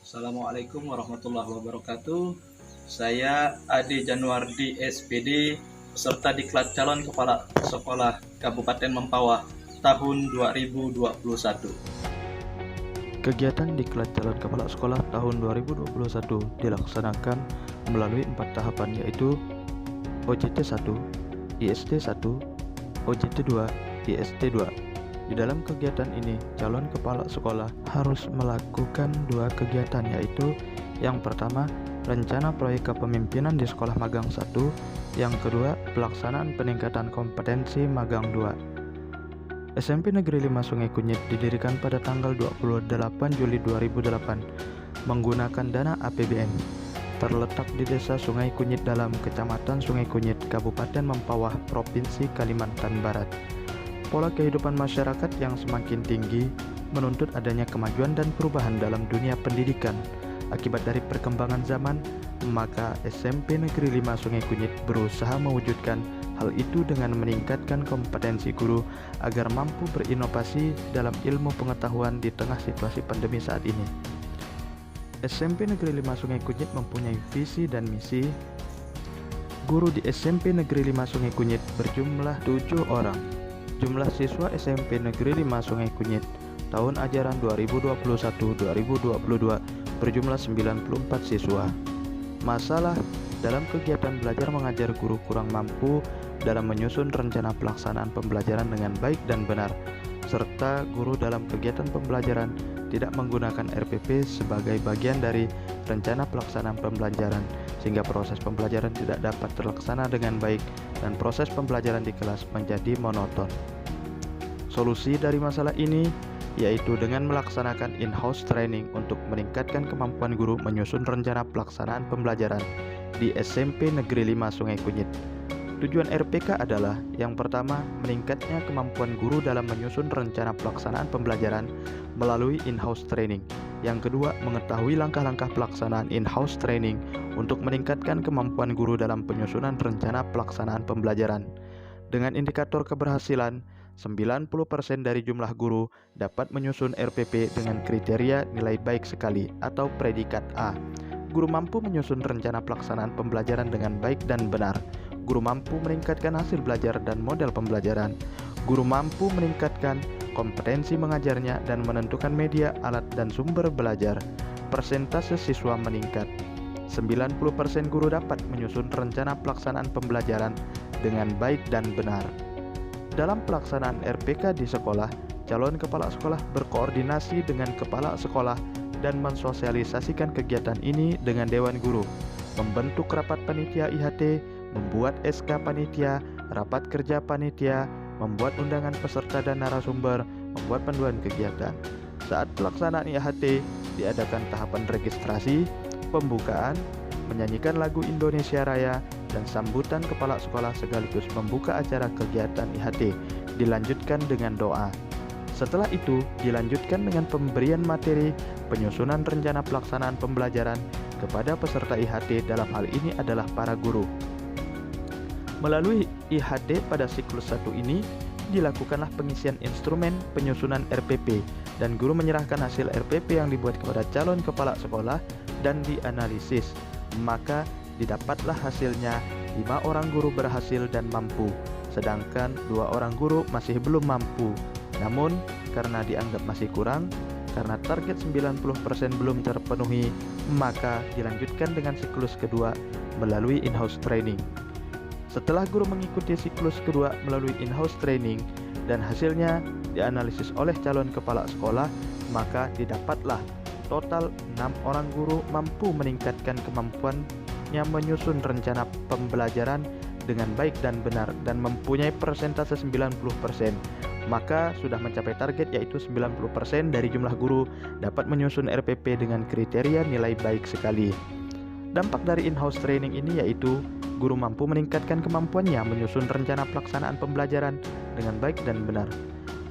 Assalamualaikum warahmatullahi wabarakatuh. Saya Ade Januardi SPD, peserta diklat calon kepala sekolah Kabupaten Mempawah tahun 2021. Kegiatan diklat calon kepala sekolah tahun 2021 dilaksanakan melalui 4 tahapan, yaitu OJT 1, IST 1, OJT 2, IST 2. Di dalam kegiatan ini, calon kepala sekolah harus melakukan 2 kegiatan, yaitu yang pertama, rencana proyek kepemimpinan di sekolah magang 1, yang kedua, pelaksanaan peningkatan kompetensi magang 2. SMP Negeri 5 Sungai Kunyit didirikan pada tanggal 28 Juli 2008 menggunakan dana APBN. Terletak di Desa Sungai Kunyit Dalam, Kecamatan Sungai Kunyit, Kabupaten Mempawah, Provinsi Kalimantan Barat. Pola kehidupan masyarakat yang semakin tinggi menuntut adanya kemajuan dan perubahan dalam dunia pendidikan. Akibat dari perkembangan zaman, maka SMP Negeri 5 Sungai Kunyit berusaha mewujudkan hal itu dengan meningkatkan kompetensi guru agar mampu berinovasi dalam ilmu pengetahuan di tengah situasi pandemi saat ini. SMP Negeri 5 Sungai Kunyit mempunyai visi dan misi. Guru di SMP Negeri 5 Sungai Kunyit berjumlah 7 orang. Jumlah siswa SMP Negeri 5 Sungai Kunyit tahun ajaran 2021-2022 berjumlah 94 siswa. Masalah dalam kegiatan belajar mengajar, guru kurang mampu dalam menyusun rencana pelaksanaan pembelajaran dengan baik dan benar, serta guru dalam kegiatan pembelajaran tidak menggunakan RPP sebagai bagian dari rencana pelaksanaan pembelajaran, sehingga proses pembelajaran tidak dapat terlaksana dengan baik dan proses pembelajaran di kelas menjadi monoton. Solusi dari masalah ini yaitu dengan melaksanakan in-house training untuk meningkatkan kemampuan guru menyusun rencana pelaksanaan pembelajaran di SMP Negeri 5 Sungai Kunyit. Tujuan RPK adalah yang pertama, meningkatnya kemampuan guru dalam menyusun rencana pelaksanaan pembelajaran melalui in-house training. Yang kedua, mengetahui langkah-langkah pelaksanaan in-house training untuk meningkatkan kemampuan guru dalam penyusunan rencana pelaksanaan pembelajaran. Dengan indikator keberhasilan, 90% dari jumlah guru dapat menyusun RPP dengan kriteria nilai baik sekali atau predikat A. Guru mampu menyusun rencana pelaksanaan pembelajaran dengan baik dan benar. Guru mampu meningkatkan hasil belajar dan model pembelajaran. Guru mampu meningkatkan kompetensi mengajarnya dan menentukan media, alat, dan sumber belajar. Persentase siswa meningkat. 90% guru dapat menyusun rencana pelaksanaan pembelajaran dengan baik dan benar. Dalam pelaksanaan RPK di sekolah, calon kepala sekolah berkoordinasi dengan kepala sekolah dan mensosialisasikan kegiatan ini dengan Dewan Guru, membentuk rapat panitia IHT, membuat SK panitia, rapat kerja panitia, membuat undangan peserta dan narasumber, membuat panduan kegiatan. Saat pelaksanaan IHT, diadakan tahapan registrasi, pembukaan, menyanyikan lagu Indonesia Raya, dan sambutan kepala sekolah sekaligus membuka acara kegiatan IHT, dilanjutkan dengan doa. Setelah itu, dilanjutkan dengan pemberian materi penyusunan rencana pelaksanaan pembelajaran kepada peserta IHT, dalam hal ini adalah para guru. Melalui IHT pada siklus 1 ini, dilakukanlah pengisian instrumen penyusunan RPP dan guru menyerahkan hasil RPP yang dibuat kepada calon kepala sekolah dan dianalisis. Maka didapatlah hasilnya 5 orang guru berhasil dan mampu, sedangkan 2 orang guru masih belum mampu. Namun, karena dianggap masih kurang, karena target 90% belum terpenuhi, maka dilanjutkan dengan siklus kedua melalui in-house training. Setelah guru mengikuti siklus kedua melalui in-house training dan hasilnya dianalisis oleh calon kepala sekolah, maka didapatlah total 6 orang guru mampu meningkatkan kemampuannya menyusun rencana pembelajaran dengan baik dan benar dan mempunyai persentase 90%. Maka sudah mencapai target, yaitu 90% dari jumlah guru dapat menyusun RPP dengan kriteria nilai baik sekali. Dampak dari in-house training ini yaitu guru mampu meningkatkan kemampuannya menyusun rencana pelaksanaan pembelajaran dengan baik dan benar,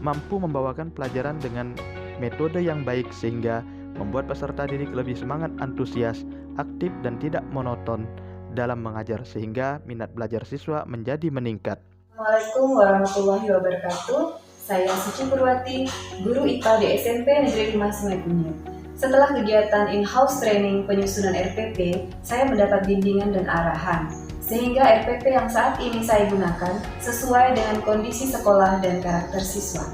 mampu membawakan pelajaran dengan metode yang baik sehingga membuat peserta didik lebih semangat, antusias, aktif, dan tidak monoton dalam mengajar sehingga minat belajar siswa menjadi meningkat. Assalamualaikum warahmatullahi wabarakatuh. Saya Suci Purwati, guru IPA di SMP Negeri 5 Sungai Kunyit. Setelah kegiatan in-house training penyusunan RPP, saya mendapat bimbingan dan arahan, sehingga RPP yang saat ini saya gunakan sesuai dengan kondisi sekolah dan karakter siswa.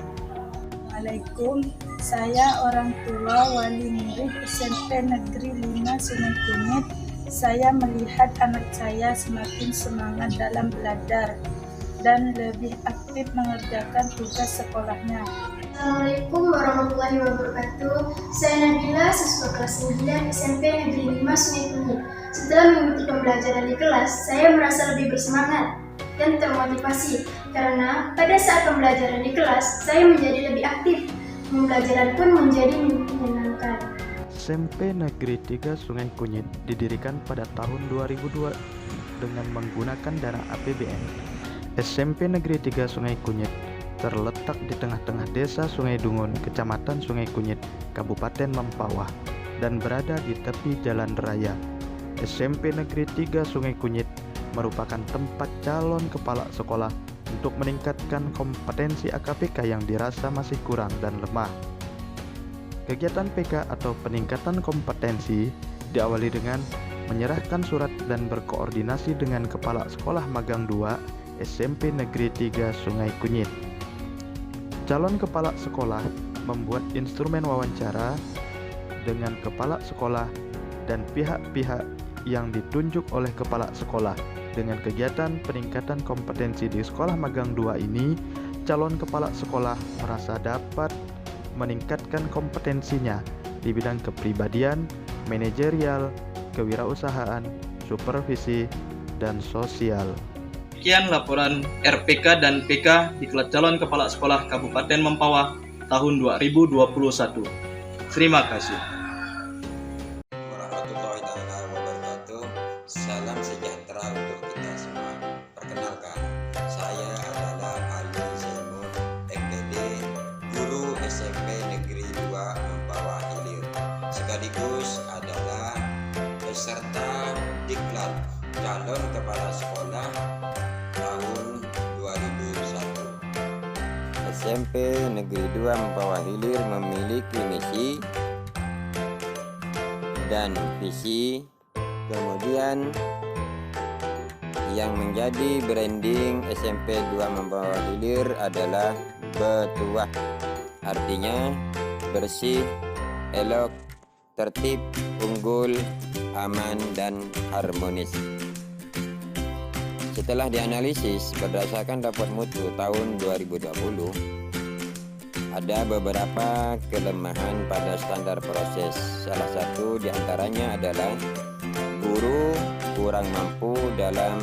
Assalamualaikum, saya orang tua wali murid SMP Negeri 5 Sungai Kunyit. Saya melihat anak saya semakin semangat dalam belajar dan lebih aktif mengerjakan tugas sekolahnya. Assalamualaikum warahmatullahi wabarakatuh. Saya Nabila, siswa kelas 9 SMP Negeri 5 Sungai Kunyit. Setelah mengikuti pembelajaran di kelas, saya merasa lebih bersemangat dan termotivasi karena pada saat pembelajaran di kelas, saya menjadi lebih aktif. Pembelajaran pun menjadi menyenangkan. SMP Negeri 3 Sungai Kunyit didirikan pada tahun 2002 dengan menggunakan dana APBN. SMP Negeri 3 Sungai Kunyit terletak di tengah-tengah desa Sungai Dungun, Kecamatan Sungai Kunyit, Kabupaten Mempawah, dan berada di tepi jalan raya. SMP Negeri 3 Sungai Kunyit merupakan tempat calon kepala sekolah untuk meningkatkan kompetensi AKPK yang dirasa masih kurang dan lemah. Kegiatan PK atau peningkatan kompetensi diawali dengan menyerahkan surat dan berkoordinasi dengan Kepala Sekolah Magang 2 SMP Negeri 3 Sungai Kunyit. Calon kepala sekolah membuat instrumen wawancara dengan kepala sekolah dan pihak-pihak yang ditunjuk oleh kepala sekolah. Dengan kegiatan peningkatan kompetensi di Sekolah Magang 2 ini, calon kepala sekolah merasa dapat meningkatkan kompetensinya di bidang kepribadian, manajerial, kewirausahaan, supervisi, dan sosial. Sekian laporan RPK dan PK di Diklat Calon Kepala Sekolah Kabupaten Mempawah tahun 2021. Terima kasih. Warahmatullahi wabarakatuh. Salam sejahtera untuk kita semua. Perkenalkan, saya adalah Ali Zainul MPD, guru SMP Negeri 2 Mempawah Hilir, sekaligus adalah peserta Diklat Calon Kepala Sekolah tahun 2001. SMP Negeri 2 Mempawah Hilir memiliki misi dan visi, kemudian yang menjadi branding SMP 2 Mempawah Hilir adalah Betuah, artinya bersih, elok, tertib, unggul, aman, dan harmonis. Setelah dianalisis berdasarkan raport mutu tahun 2020, ada beberapa kelemahan pada standar proses. Salah satu diantaranya adalah guru kurang mampu dalam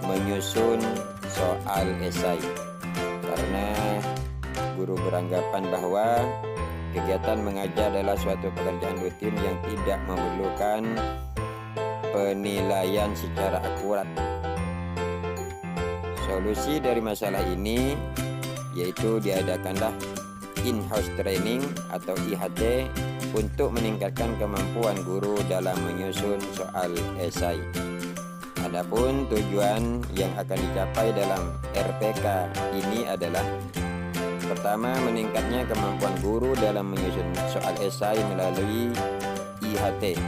menyusun soal esai, karena guru beranggapan bahwa kegiatan mengajar adalah suatu pekerjaan rutin yang tidak memerlukan penilaian secara akurat. Solusi dari masalah ini yaitu diadakanlah in-house training atau IHT untuk meningkatkan kemampuan guru dalam menyusun soal esai. Adapun tujuan yang akan dicapai dalam RPK ini adalah: pertama, meningkatnya kemampuan guru dalam menyusun soal esai melalui IHT.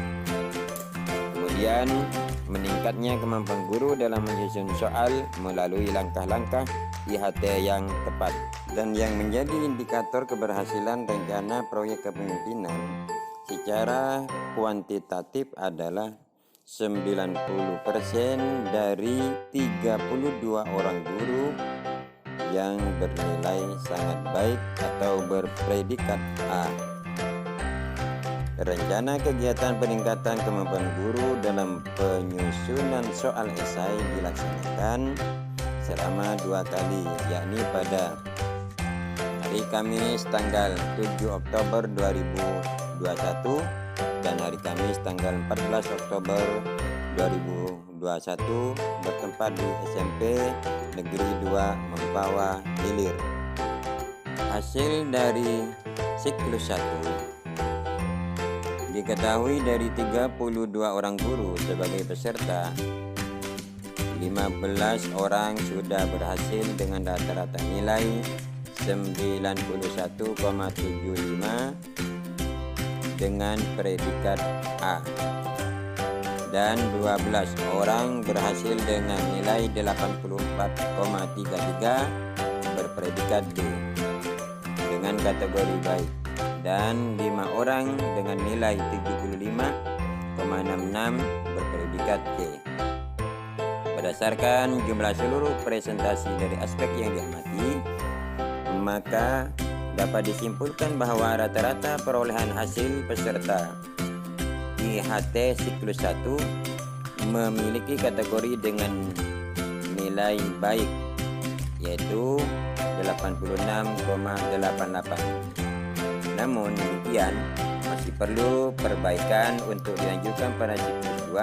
Kemudian, meningkatnya kemampuan guru dalam menyusun soal melalui langkah-langkah IHT yang tepat. Dan yang menjadi indikator keberhasilan rencana proyek kepemimpinan secara kuantitatif adalah 90% dari 32 orang guru yang bernilai sangat baik atau berpredikat A. Rencana kegiatan peningkatan kemampuan guru dalam penyusunan soal esai dilaksanakan selama 2 kali, yakni pada hari Kamis tanggal 7 Oktober 2021 dan hari Kamis tanggal 14 Oktober 2021 bertempat di SMP Negeri 2 Mempawah Hilir. Hasil dari siklus 1 diketahui dari 32 orang guru sebagai peserta, 15 orang sudah berhasil dengan rata-rata nilai 91,75 dengan predikat A, dan 12 orang berhasil dengan nilai 84,33 berpredikat D dengan kategori baik, dan 5 orang dengan nilai 75,66 berpredikat C. Berdasarkan jumlah seluruh presentasi dari aspek yang diamati, maka dapat disimpulkan bahwa rata-rata perolehan hasil peserta IHT siklus 1 memiliki kategori dengan nilai baik, yaitu 86,88. Namun demikian, masih perlu perbaikan untuk dilanjutkan pada siklus 2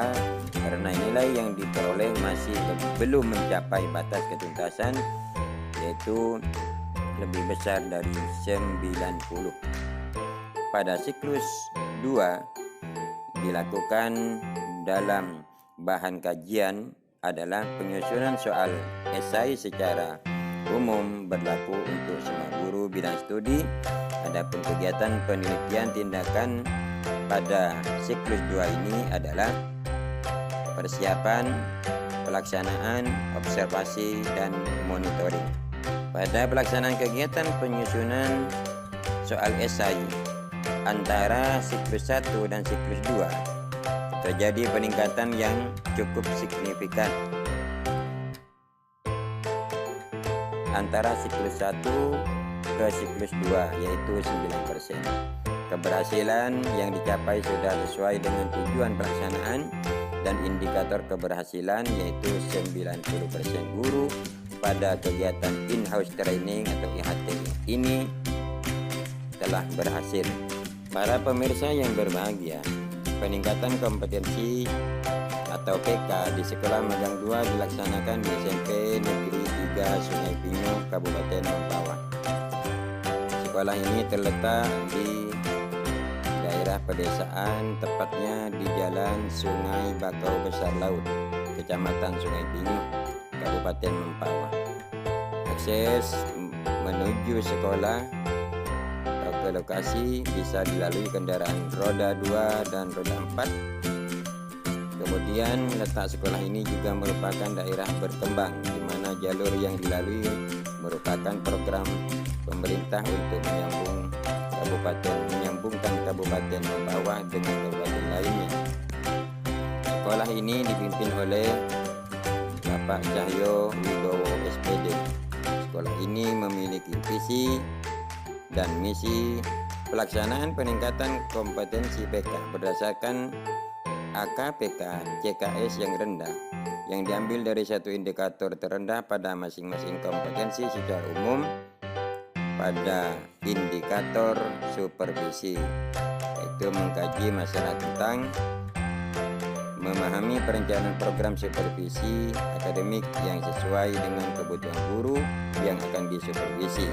karena nilai yang diperoleh masih belum mencapai batas ketuntasan, yaitu lebih besar dari 90. Pada siklus 2 dilakukan dalam bahan kajian adalah penyusunan soal esai secara umum berlaku untuk semua guru bidang studi. Adapun kegiatan penelitian tindakan pada siklus 2 ini adalah persiapan, pelaksanaan, observasi, dan monitoring. Pada pelaksanaan kegiatan penyusunan soal esai antara siklus 1 dan siklus 2 terjadi peningkatan yang cukup signifikan antara siklus 1 ke siklus 2, yaitu 9%. Keberhasilan yang dicapai sudah sesuai dengan tujuan pelaksanaan dan indikator keberhasilan, yaitu 90% guru pada kegiatan in-house training atau IHT ini telah berhasil. Para pemirsa yang berbahagia, peningkatan kompetensi atau PK di Sekolah Magang 2 dilaksanakan di SMP Negeri 3 Sungai Pinyu, Kabupaten Mempawah. Sekolah ini terletak di daerah pedesaan, tepatnya di Jalan Sungai Bakau Besar Laut, Kecamatan Sungai Pinyu, Kabupaten Mempawah. Akses menuju sekolah atau ke lokasi bisa dilalui kendaraan roda 2 dan roda 4. Kemudian letak sekolah ini juga merupakan daerah berkembang, di mana jalur yang dilalui merupakan program pemerintah untuk menyambungkan Kabupaten Mempawah dengan kabupaten lainnya. Sekolah ini dipimpin oleh Bapak Cahyo Wibowo SPD. Sekolah ini memiliki visi dan misi pelaksanaan peningkatan kompetensi PK berdasarkan AKPK CKS yang rendah, yang diambil dari satu indikator terendah pada masing-masing kompetensi secara umum pada indikator supervisi, yaitu mengkaji masalah tentang memahami perencanaan program supervisi akademik yang sesuai dengan kebutuhan guru yang akan disupervisi.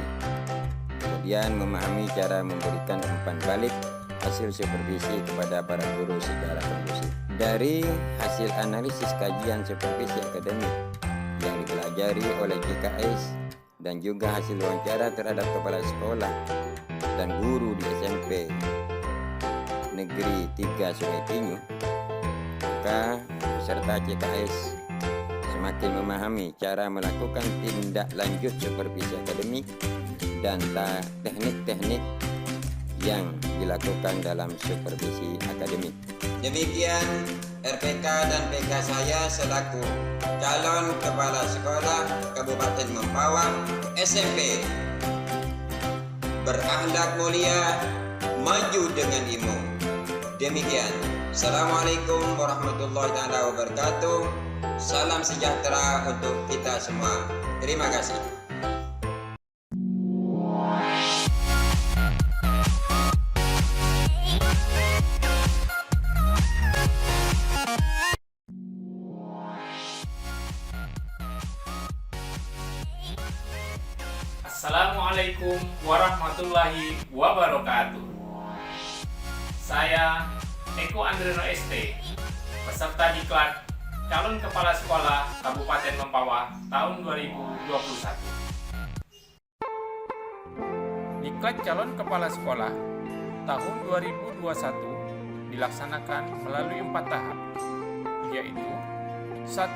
Kemudian memahami cara memberikan umpan balik hasil supervisi kepada para guru secara kondusif. Dari hasil analisis kajian supervisi akademik yang dipelajari oleh JKS dan juga hasil wawancara terhadap kepala sekolah dan guru di SMP Negeri 3 Sungai Pinyu, maka peserta JKS semakin memahami cara melakukan tindak lanjut supervisi akademik dan teknik-teknik yang dilakukan dalam supervisi akademik. Demikian RPK dan PK saya selaku calon kepala sekolah Kabupaten Mempawah SMP berakhlak mulia, maju dengan ilmu. Demikian. Assalamualaikum warahmatullahi wabarakatuh. Salam sejahtera untuk kita semua. Terima kasih. Assalamualaikum warahmatullahi wabarakatuh. Saya Eko Andreno ST, peserta diklat calon kepala sekolah Kabupaten Mempawah tahun 2021. Diklat calon kepala sekolah tahun 2021 dilaksanakan melalui 4 tahap, yaitu 1.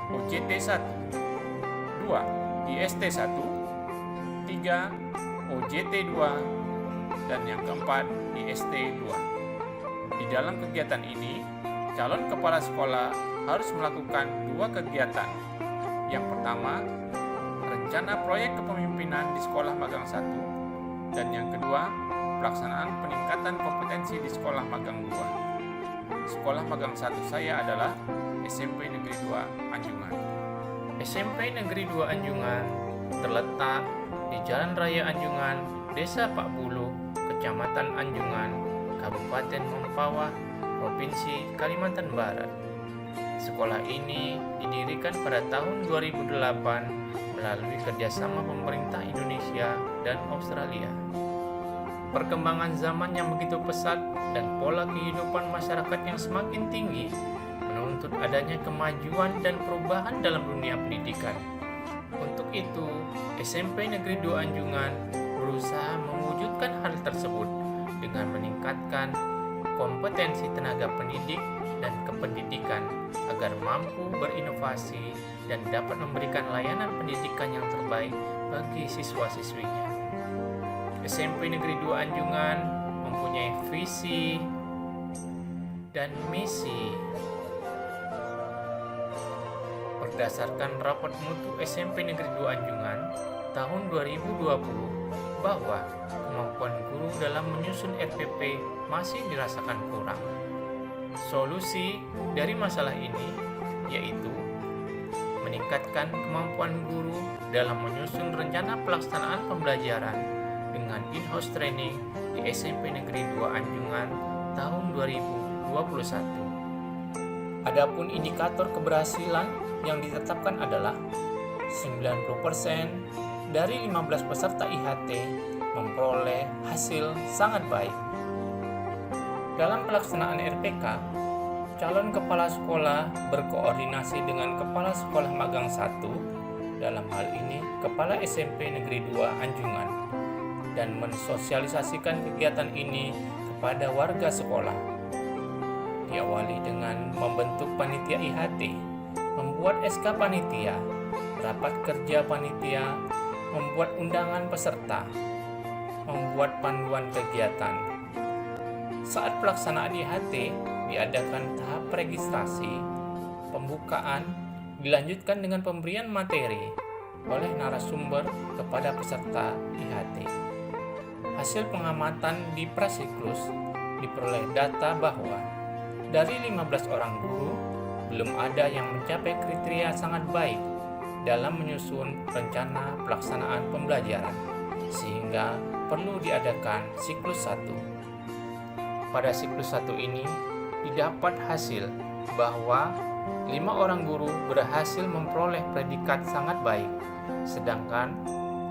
OJT 1, 2. IST 1, 3. OJT 2, dan yang keempat IST 2. Di dalam kegiatan ini, calon kepala sekolah harus melakukan 2 kegiatan. Yang pertama, rencana proyek kepemimpinan di sekolah magang 1, dan yang kedua, pelaksanaan peningkatan kompetensi di sekolah magang 2. Sekolah magang 1 saya adalah SMP Negeri 2 Anjungan. SMP Negeri 2 Anjungan terletak di Jalan Raya Anjungan, Desa Pak Bulu, Kecamatan Anjungan, Kabupaten Mempawah, Provinsi Kalimantan Barat. Sekolah ini didirikan pada tahun 2008 melalui kerjasama pemerintah Indonesia dan Australia. Perkembangan zaman yang begitu pesat dan pola kehidupan masyarakat yang semakin tinggi menuntut adanya kemajuan dan perubahan dalam dunia pendidikan. Untuk itu, SMP Negeri 2 Anjungan berusaha mewujudkan hal tersebut dengan meningkatkan kompetensi tenaga pendidik dan kependidikan agar mampu berinovasi dan dapat memberikan layanan pendidikan yang terbaik bagi siswa-siswinya. SMP Negeri 2 Anjungan mempunyai visi dan misi. Berdasarkan rapat mutu SMP Negeri 2 Anjungan tahun 2020 bahwa kemampuan guru dalam menyusun RPP masih dirasakan kurang. Solusi dari masalah ini yaitu meningkatkan kemampuan guru dalam menyusun rencana pelaksanaan pembelajaran dengan in-house training di SMP Negeri 2 Anjungan tahun 2021. Adapun indikator keberhasilan yang ditetapkan adalah 90% dari 15 peserta IHT memperoleh hasil sangat baik. Dalam pelaksanaan RPK, calon kepala sekolah berkoordinasi dengan kepala sekolah magang 1, dalam hal ini kepala SMP Negeri 2 Anjungan, dan mensosialisasikan kegiatan ini kepada warga sekolah. Diawali dengan membentuk panitia IHT, membuat SK panitia, rapat kerja panitia, membuat undangan peserta, membuat panduan kegiatan. Saat pelaksanaan IHT, diadakan tahap registrasi, pembukaan, dilanjutkan dengan pemberian materi oleh narasumber kepada peserta IHT. Hasil pengamatan di prasiklus diperoleh data bahwa dari 15 orang guru, belum ada yang mencapai kriteria sangat baik dalam menyusun rencana pelaksanaan pembelajaran, sehingga perlu diadakan siklus 1. Pada siklus 1 ini, didapat hasil bahwa 5 orang guru berhasil memperoleh predikat sangat baik, sedangkan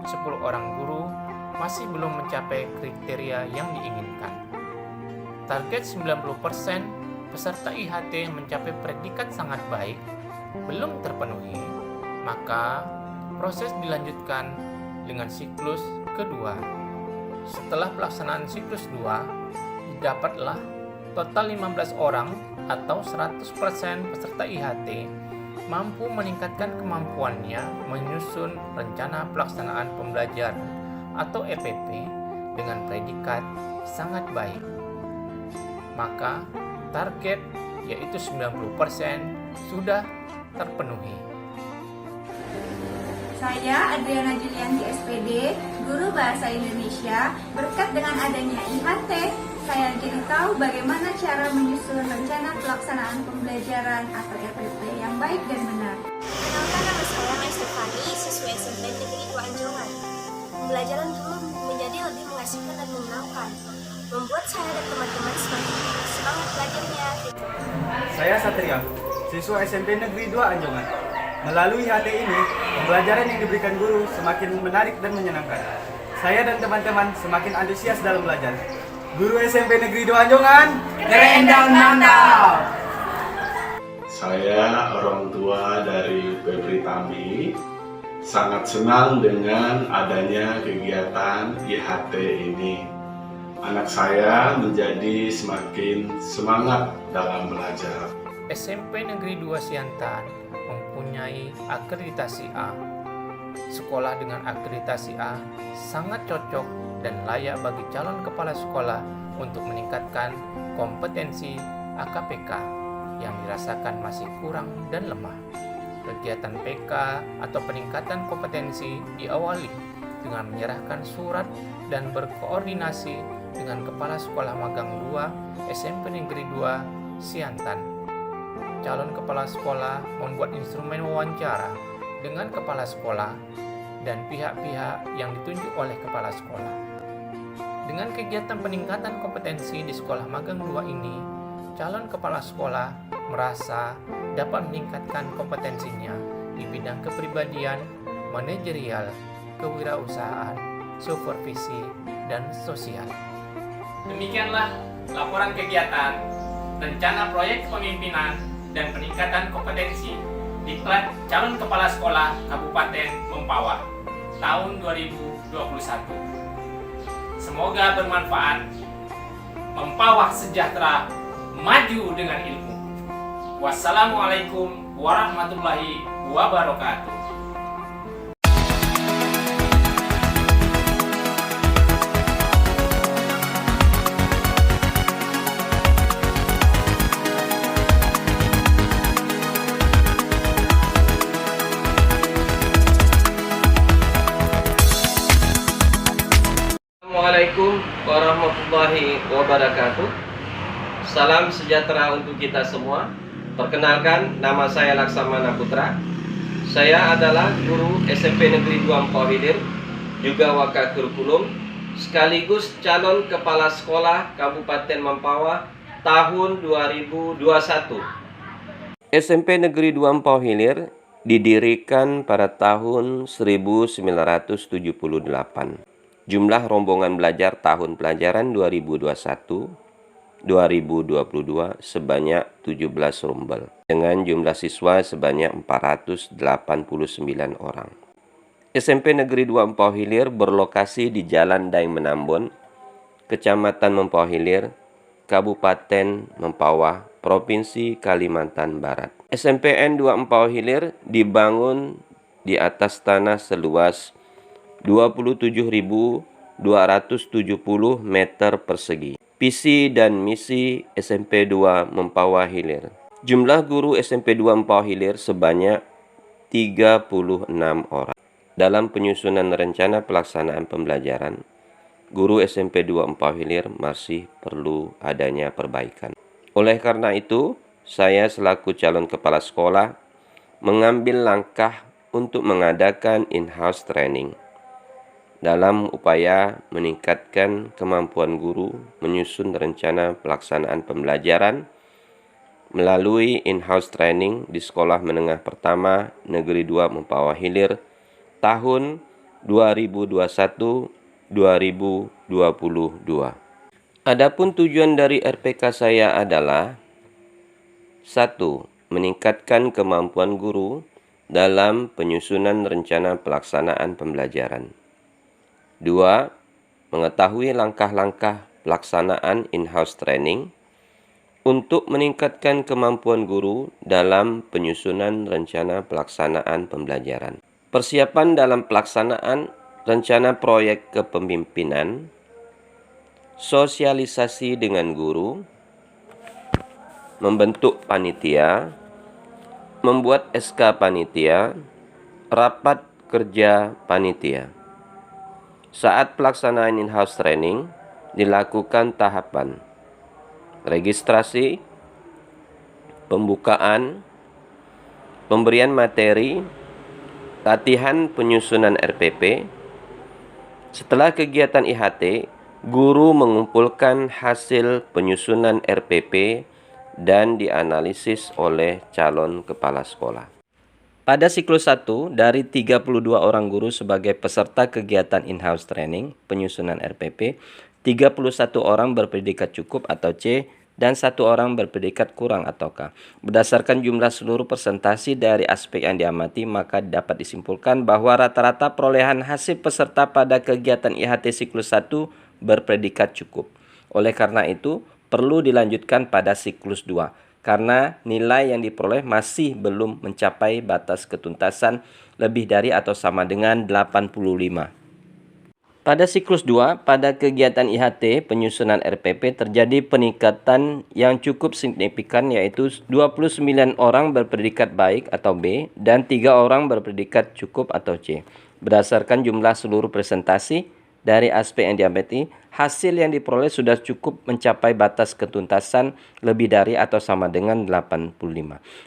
10 orang guru masih belum mencapai kriteria yang diinginkan. Target 90% peserta IHT mencapai predikat sangat baik belum terpenuhi, maka proses dilanjutkan dengan siklus kedua. Setelah pelaksanaan siklus 2, didapatlah total 15 orang atau 100% peserta IHT mampu meningkatkan kemampuannya menyusun rencana pelaksanaan pembelajaran atau EPP dengan predikat sangat baik. Maka target yaitu 90% sudah terpenuhi. Saya Adriana Julianti SPD, guru Bahasa Indonesia. Berkat dengan adanya IHT, saya jadi tahu bagaimana cara menyusun rencana pelaksanaan pembelajaran atau RPP yang baik dan benar. Kenalkan, nama saya Mai Stefani, siswa SMP Negeri 2 Anjungan. Pembelajaran dulu menjadi lebih mengasihkan dan menyenangkan, membuat saya dan teman-teman semakin semangat belajarnya. Saya Satria, siswa SMP Negeri 2 Anjungan. Melalui IHT ini, pembelajaran yang diberikan guru semakin menarik dan menyenangkan. Saya dan teman-teman semakin antusias dalam belajar. Guru SMP Negeri 2 Anjungan, keren dan mantap! Saya orang tua dari Febri Tami, sangat senang dengan adanya kegiatan IHT ini. anak saya menjadi semakin semangat dalam belajar. SMP Negeri 2 Siantan mempunyai akreditasi A. Sekolah dengan akreditasi A sangat cocok dan layak bagi calon kepala sekolah untuk meningkatkan kompetensi AKPK yang dirasakan masih kurang dan lemah. Kegiatan PK atau peningkatan kompetensi diawali dengan menyerahkan surat dan berkoordinasi dengan Kepala Sekolah Magang 2 SMP Negeri 2 Siantan. Calon kepala sekolah membuat instrumen wawancara dengan kepala sekolah dan pihak-pihak yang ditunjuk oleh kepala sekolah. Dengan kegiatan peningkatan kompetensi di Sekolah Magang 2 ini, calon kepala sekolah merasa dapat meningkatkan kompetensinya di bidang kepribadian, manajerial, kewirausahaan, supervisi, dan sosial. Demikianlah laporan kegiatan, rencana proyek kepemimpinan, dan peningkatan kompetensi Diklat Calon Kepala Sekolah Kabupaten Mempawah tahun 2021. Semoga bermanfaat. Mempawah sejahtera, maju dengan ilmu. Wassalamualaikum warahmatullahi wabarakatuh. Assalamualaikum warahmatullahi wabarakatuh. Salam sejahtera untuk kita semua. Perkenalkan, nama saya Laksamana Putra. Saya adalah guru SMP Negeri 2 Mempawah, juga wakil kurikulum, sekaligus calon kepala sekolah Kabupaten Mempawah tahun 2021. SMP Negeri 2 Mempawah Hilir didirikan pada tahun 1978. Jumlah rombongan belajar tahun pelajaran 2021-2022 sebanyak 17 rombel, dengan jumlah siswa sebanyak 489 orang. SMP Negeri 2 Mempawah Hilir berlokasi di Jalan Daeng Menambon, Kecamatan Mempawah Hilir, Kabupaten Mempawah, Provinsi Kalimantan Barat. SMPN 2 Mempawah Hilir dibangun di atas tanah seluas 27.270 meter persegi. Visi dan misi SMP 2 Mempawah Hilir. Jumlah guru SMP 2 Mempawah Hilir sebanyak 36 orang. Dalam penyusunan rencana pelaksanaan pembelajaran, guru SMP 2 Mempawah Hilir masih perlu adanya perbaikan. Oleh karena itu, saya selaku calon kepala sekolah mengambil langkah untuk mengadakan in-house training dalam upaya meningkatkan kemampuan guru menyusun rencana pelaksanaan pembelajaran melalui in-house training di Sekolah Menengah Pertama Negeri 2 Mempawah Hilir tahun 2021-2022. Adapun tujuan dari RPK saya adalah 1. Meningkatkan kemampuan guru dalam penyusunan rencana pelaksanaan pembelajaran. 2. Mengetahui langkah-langkah pelaksanaan in-house training untuk meningkatkan kemampuan guru dalam penyusunan rencana pelaksanaan pembelajaran. Persiapan dalam pelaksanaan rencana proyek kepemimpinan, sosialisasi dengan guru, membentuk panitia, membuat SK panitia, rapat kerja panitia. Saat pelaksanaan in-house training, dilakukan tahapan registrasi, pembukaan, pemberian materi, latihan penyusunan RPP. Setelah kegiatan IHT, guru mengumpulkan hasil penyusunan RPP dan dianalisis oleh calon kepala sekolah. Pada siklus 1, dari 32 orang guru sebagai peserta kegiatan in-house training penyusunan RPP, 31 orang berpredikat cukup atau C dan 1 orang berpredikat kurang atau K. Berdasarkan jumlah seluruh presentasi dari aspek yang diamati, maka dapat disimpulkan bahwa rata-rata perolehan hasil peserta pada kegiatan IHT siklus 1 berpredikat cukup. Oleh karena itu, perlu dilanjutkan pada siklus 2 karena nilai yang diperoleh masih belum mencapai batas ketuntasan lebih dari atau sama dengan 85. Pada siklus 2, pada kegiatan IHT penyusunan RPP terjadi peningkatan yang cukup signifikan, yaitu 29 orang berpredikat baik atau B dan 3 orang berpredikat cukup atau C. Berdasarkan jumlah seluruh presentasi dari aspek yang diamati, hasil yang diperoleh sudah cukup mencapai batas ketuntasan lebih dari atau sama dengan 85.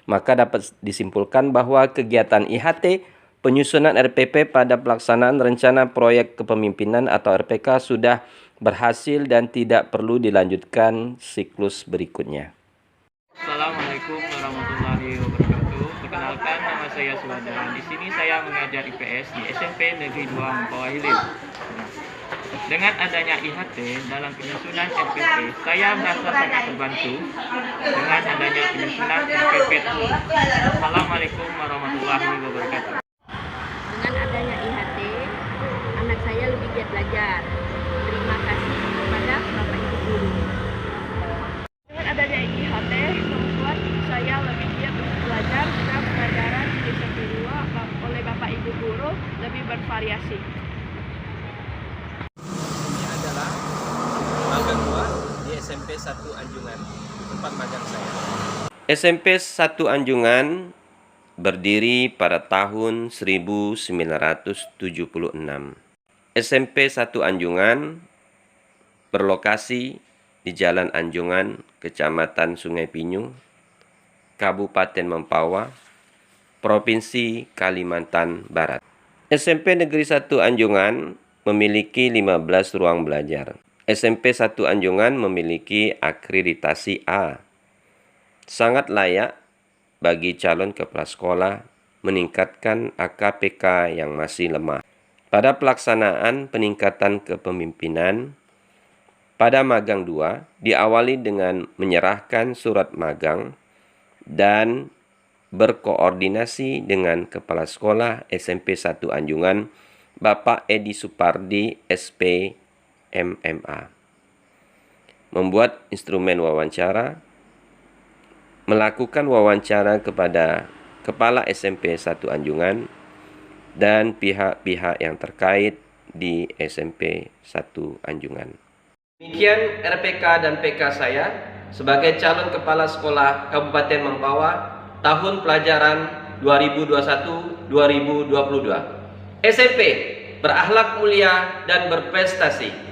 Maka dapat disimpulkan bahwa kegiatan IHT penyusunan RPP pada pelaksanaan rencana proyek kepemimpinan atau RPK sudah berhasil dan tidak perlu dilanjutkan siklus berikutnya. Assalamualaikum warahmatullahi wabarakatuh. Perkenalkan, nama saya Suwada. Di sini saya mengajar IPS di SMP Negeri 2 Mempawah Hilir. Dengan adanya IHT dalam penyusunan RPP, saya merasa sangat terbantu dengan adanya penyusunan RPP tersebut. Assalamualaikum warahmatullahi wabarakatuh. Dengan adanya IHT, anak saya lebih giat belajar. Terima kasih kepada Bapak Ibu Guru. Dengan adanya IHT, membuat saya lebih giat untuk belajar dan pelajaran di SMP 2 oleh Bapak Ibu Guru lebih bervariasi. Ini adalah magang 2 di SMP 1 Anjungan, tempat magang saya. SMP 1 Anjungan berdiri pada tahun 1976. SMP 1 Anjungan berlokasi di Jalan Anjungan, Kecamatan Sungai Pinyu, Kabupaten Mempawah, Provinsi Kalimantan Barat. SMP Negeri 1 Anjungan memiliki 15 ruang belajar. SMP 1 Anjungan memiliki akreditasi A. Sangat layak bagi calon kepala sekolah meningkatkan AKPK yang masih lemah. Pada pelaksanaan peningkatan kepemimpinan, pada magang 2 diawali dengan menyerahkan surat magang dan berkoordinasi dengan Kepala Sekolah SMP 1 Anjungan, Bapak Edi Supardi, SP, MMA. Membuat instrumen wawancara, melakukan wawancara kepada Kepala SMP 1 Anjungan dan pihak-pihak yang terkait di SMP 1 Anjungan. Demikian RPK dan PK saya sebagai calon kepala sekolah Kabupaten Mempawah tahun pelajaran 2021-2022. SMP berakhlak mulia dan berprestasi.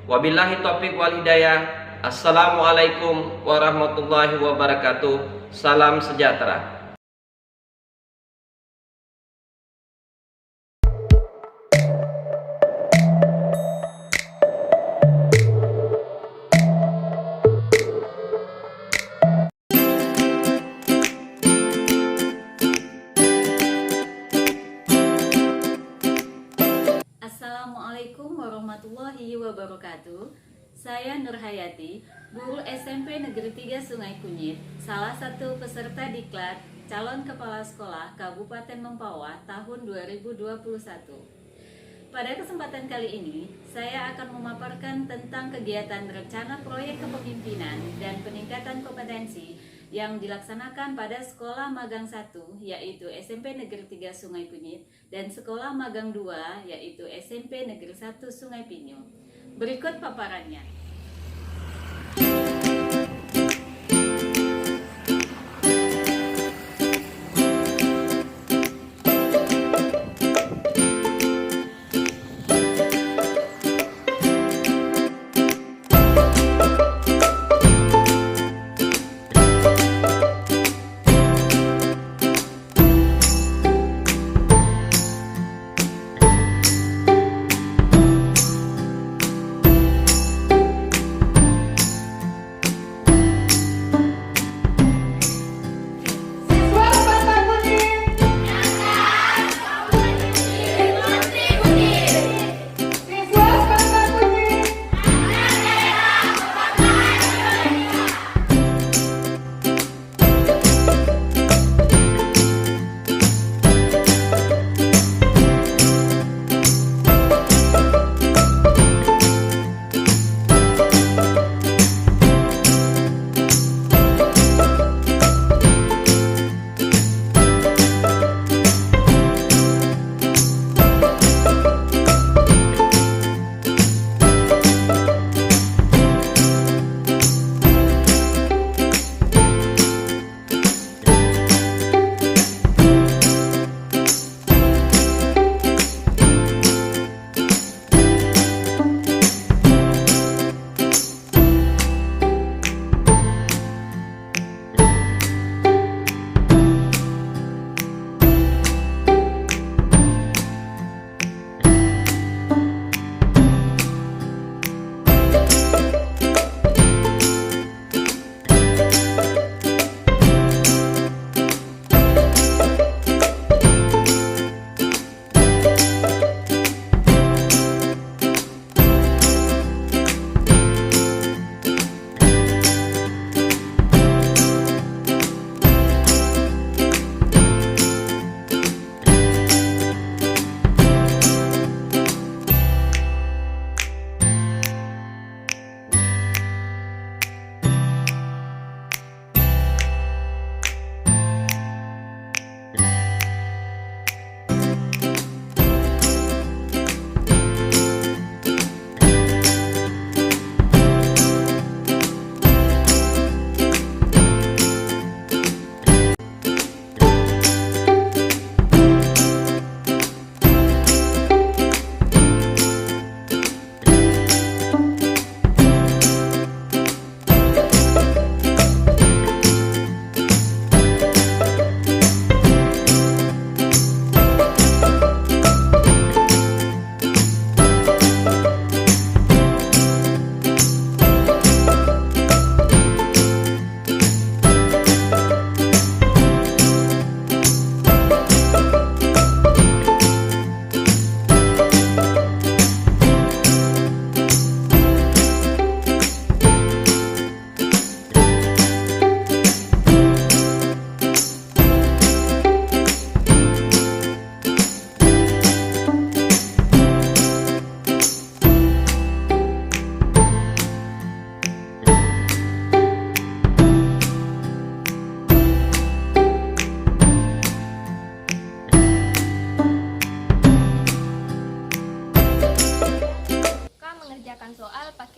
Wabillahi taufiq wal hidayah. Assalamualaikum warahmatullahi wabarakatuh. Salam sejahtera. Assalamualaikum warahmatullahi wabarakatuh. Saya Nur Hayati, guru SMP Negeri 3 Sungai Kunyit, salah satu peserta diklat calon kepala sekolah Kabupaten Mempawah tahun 2021. Pada kesempatan kali ini, saya akan memaparkan tentang kegiatan rencana proyek kepemimpinan dan peningkatan kompetensi yang dilaksanakan pada Sekolah Magang 1, yaitu SMP Negeri 3 Sungai Kunyit, dan Sekolah Magang 2, yaitu SMP Negeri 1 Sungai Pinyu. Berikut paparannya.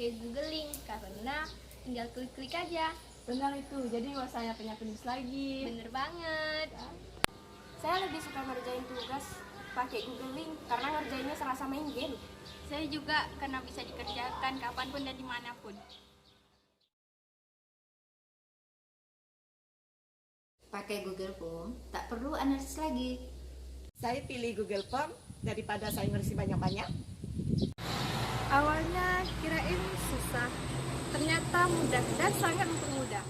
pakai Google Link karena tinggal klik-klik aja. Benar itu, jadi nggak usah nyapin lagi. Bener banget. Saya lebih suka ngerjain tugas pakai Google Link karena ngerjainnya serasa main game. Saya juga karena bisa dikerjakan kapanpun dan dimanapun. Pakai Google Form, tak perlu analisis lagi. Saya pilih Google Form daripada saya ngisi banyak-banyak. Awalnya kirain susah, ternyata mudah dan sangat mempermudah.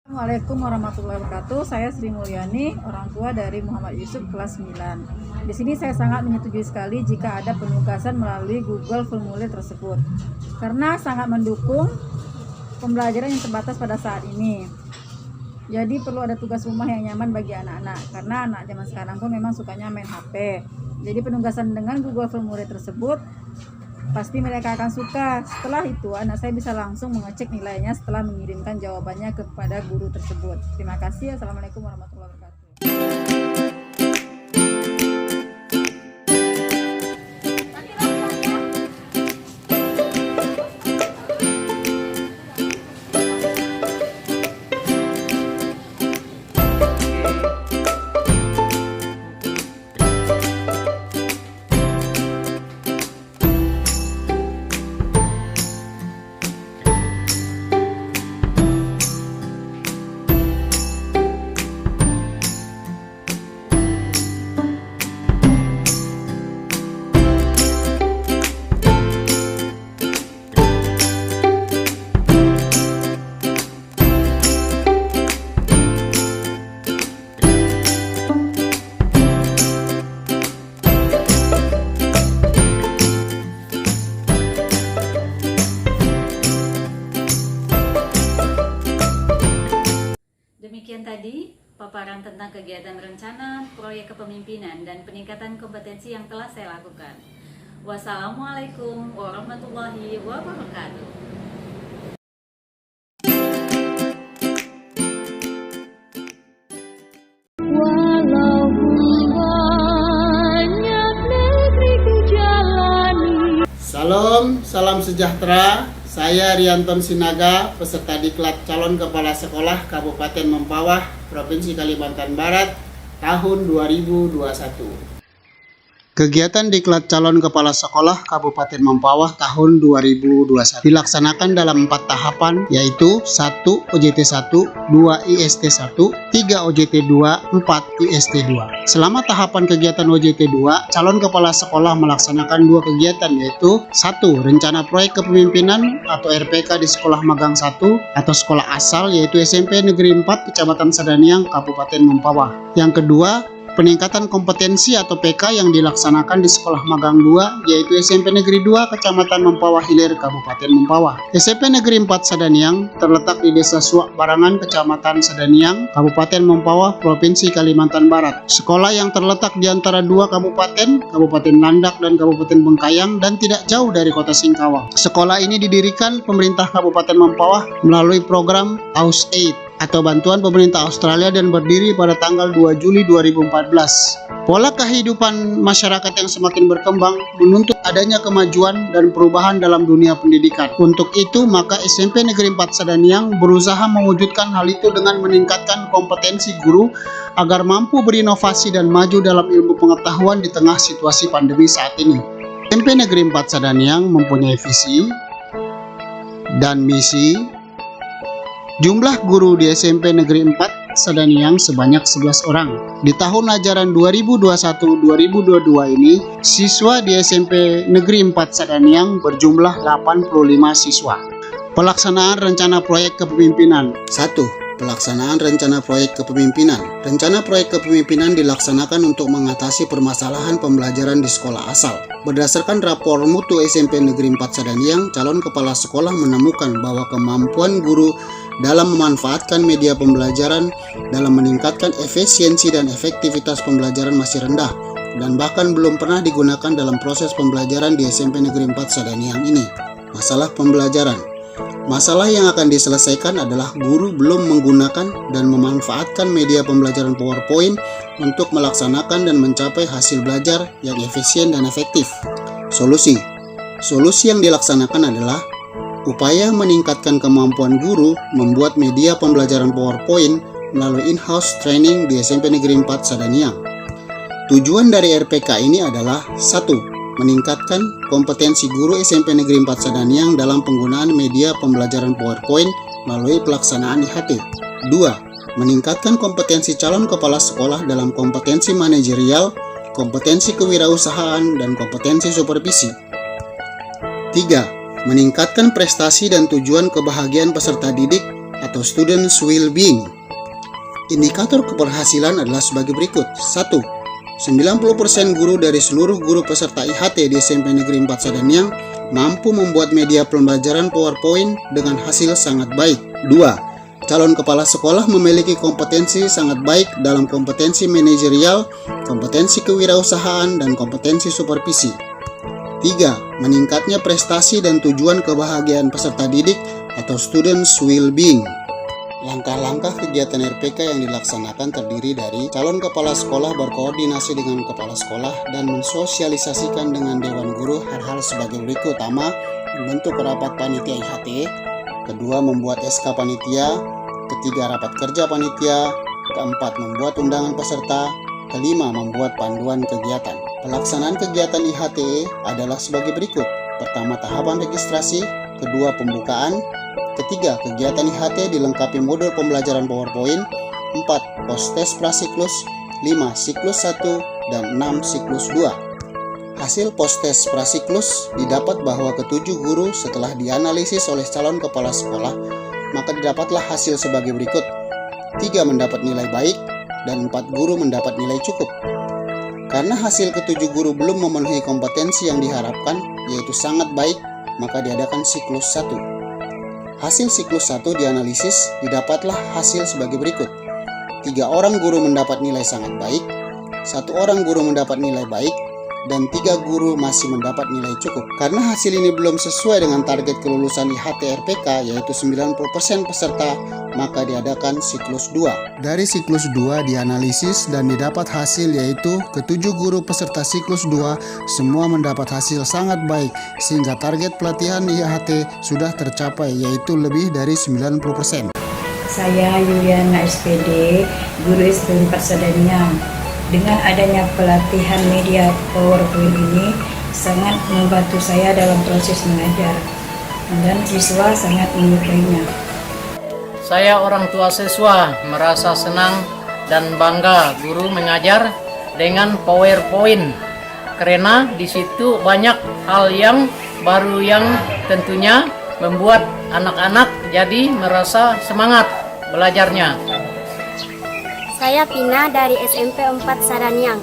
Assalamualaikum warahmatullahi wabarakatuh. Saya Sri Mulyani, orang tua dari Muhammad Yusuf kelas 9. Di sini saya sangat menyetujui sekali jika ada penugasan melalui Google Formulir tersebut, karena sangat mendukung pembelajaran yang terbatas pada saat ini. Jadi perlu ada tugas rumah yang nyaman bagi anak-anak, karena anak zaman sekarang pun memang sukanya main HP. Jadi penugasan dengan Google Formulir tersebut pasti mereka akan suka. Setelah itu anak saya bisa langsung mengecek nilainya setelah mengirimkan jawabannya kepada guru tersebut. Terima kasih. Assalamualaikum warahmatullahi wabarakatuh. Demikian tadi paparan tentang kegiatan rencana, proyek kepemimpinan, dan peningkatan kompetensi yang telah saya lakukan. Wassalamualaikum warahmatullahi wabarakatuh. Salam sejahtera. Saya Rianton Sinaga, peserta diklat calon kepala sekolah Kabupaten Mempawah, Provinsi Kalimantan Barat, tahun 2021. Kegiatan diklat calon kepala sekolah Kabupaten Mempawah tahun 2021 dilaksanakan dalam 4 tahapan, yaitu 1 OJT 1, 2 IST 1, 3 OJT 2, 4 IST 2. Selama tahapan kegiatan OJT 2, calon kepala sekolah melaksanakan 2 kegiatan, yaitu 1. Rencana proyek kepemimpinan atau RPK di sekolah magang 1 atau sekolah asal, yaitu SMP Negeri 4 Kecamatan Sadaniang, Kabupaten Mempawah. Yang kedua, peningkatan kompetensi atau PK yang dilaksanakan di sekolah magang 2, yaitu SMP Negeri 2 Kecamatan Mempawah Hilir, Kabupaten Mempawah. SMP Negeri 4 Sadaniang terletak di Desa Suak Barangan, Kecamatan Sadaniang, Kabupaten Mempawah, Provinsi Kalimantan Barat. Sekolah yang terletak di antara 2 kabupaten, Kabupaten Landak dan Kabupaten Bengkayang, dan tidak jauh dari Kota Singkawang. Sekolah ini didirikan pemerintah Kabupaten Mempawah melalui program AusAid atau bantuan pemerintah Australia dan berdiri pada tanggal 2 Juli 2014. Pola kehidupan masyarakat yang semakin berkembang menuntut adanya kemajuan dan perubahan dalam dunia pendidikan. Untuk itu, maka SMP Negeri 4 Sadaniang berusaha mewujudkan hal itu dengan meningkatkan kompetensi guru agar mampu berinovasi dan maju dalam ilmu pengetahuan di tengah situasi pandemi saat ini. SMP Negeri 4 Sadaniang mempunyai visi dan misi. Jumlah guru di SMP Negeri 4 Sadaniang sebanyak 11 orang. Di tahun ajaran 2021-2022 ini, siswa di SMP Negeri 4 Sadaniang berjumlah 85 siswa. Pelaksanaan rencana proyek kepemimpinan. 1. Pelaksanaan rencana proyek kepemimpinan. Rencana proyek kepemimpinan dilaksanakan untuk mengatasi permasalahan pembelajaran di sekolah asal. Berdasarkan rapor mutu SMP Negeri 4 Sadaniang, calon kepala sekolah menemukan bahwa kemampuan guru dalam memanfaatkan media pembelajaran dalam meningkatkan efisiensi dan efektivitas pembelajaran masih rendah dan bahkan belum pernah digunakan dalam proses pembelajaran di SMP Negeri 4 Sadaniang ini. Masalah pembelajaran. Masalah yang akan diselesaikan adalah guru belum menggunakan dan memanfaatkan media pembelajaran PowerPoint untuk melaksanakan dan mencapai hasil belajar yang efisien dan efektif. Solusi yang dilaksanakan adalah upaya meningkatkan kemampuan guru membuat media pembelajaran PowerPoint melalui in-house training di SMP Negeri 4 Sadaniang. Tujuan dari RPK ini adalah 1. Meningkatkan kompetensi guru SMP Negeri 4 Sadaniang dalam penggunaan media pembelajaran PowerPoint melalui pelaksanaan IHT. 2. Meningkatkan kompetensi calon kepala sekolah dalam kompetensi manajerial, kompetensi kewirausahaan, dan kompetensi supervisi. 3. Meningkatkan prestasi dan tujuan kebahagiaan peserta didik atau students well-being. Indikator keberhasilan adalah sebagai berikut. 1. 90% guru dari seluruh guru peserta IHT di SMP Negeri 4 Sadaniang mampu membuat media pembelajaran PowerPoint dengan hasil sangat baik. 2. Calon kepala sekolah memiliki kompetensi sangat baik dalam kompetensi manajerial, kompetensi kewirausahaan, dan kompetensi supervisi. 3. Meningkatnya prestasi dan tujuan kebahagiaan peserta didik atau students well-being. Langkah-langkah kegiatan RPK yang dilaksanakan terdiri dari calon kepala sekolah berkoordinasi dengan kepala sekolah dan mensosialisasikan dengan Dewan Guru hal-hal sebagai berikut. Pertama, membentuk rapat panitia IHT. Kedua, membuat SK panitia. Ketiga, rapat kerja panitia. Keempat, membuat undangan peserta. Kelima, membuat panduan kegiatan. Pelaksanaan kegiatan IHT adalah sebagai berikut. Pertama, tahapan registrasi. Kedua, pembukaan. Ketiga, kegiatan IHT dilengkapi modul pembelajaran PowerPoint. 4. Post-test prasiklus. 5. Siklus 1 dan 6. Siklus 2. Hasil post-test prasiklus didapat bahwa ketujuh guru setelah dianalisis oleh calon kepala sekolah, maka didapatlah hasil sebagai berikut. 3 mendapat nilai baik dan 4 guru mendapat nilai cukup. Karena hasil ketujuh guru belum memenuhi kompetensi yang diharapkan, yaitu sangat baik, maka diadakan siklus 1. Hasil siklus 1 dianalisis, didapatlah hasil sebagai berikut. 3 orang guru mendapat nilai sangat baik, 1 orang guru mendapat nilai baik, dan 3 guru masih mendapat nilai cukup. Karena hasil ini belum sesuai dengan target kelulusan IHT RPK, yaitu 90% peserta, maka diadakan siklus 2. Dari siklus 2 dianalisis dan didapat hasil yaitu ketujuh guru peserta siklus 2 semua mendapat hasil sangat baik, sehingga target pelatihan IHT sudah tercapai, yaitu lebih dari 90%. Saya Yuliana SPD, guru SMP 4 Sadaniang. Dengan adanya pelatihan media PowerPoint ini sangat membantu saya dalam proses mengajar, dan siswa sangat menyukainya. Saya orang tua siswa merasa senang dan bangga guru mengajar dengan PowerPoint, karena di situ banyak hal yang baru yang tentunya membuat anak-anak jadi merasa semangat belajarnya. Saya Pina dari SMP 4 Sadaniang.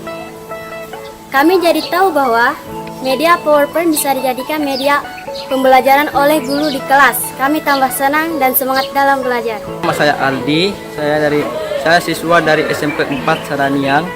Kami jadi tahu bahwa media PowerPoint bisa dijadikan media pembelajaran oleh guru di kelas. Kami tambah senang dan semangat dalam belajar. Nama saya Aldi, saya siswa dari SMP 4 Sadaniang.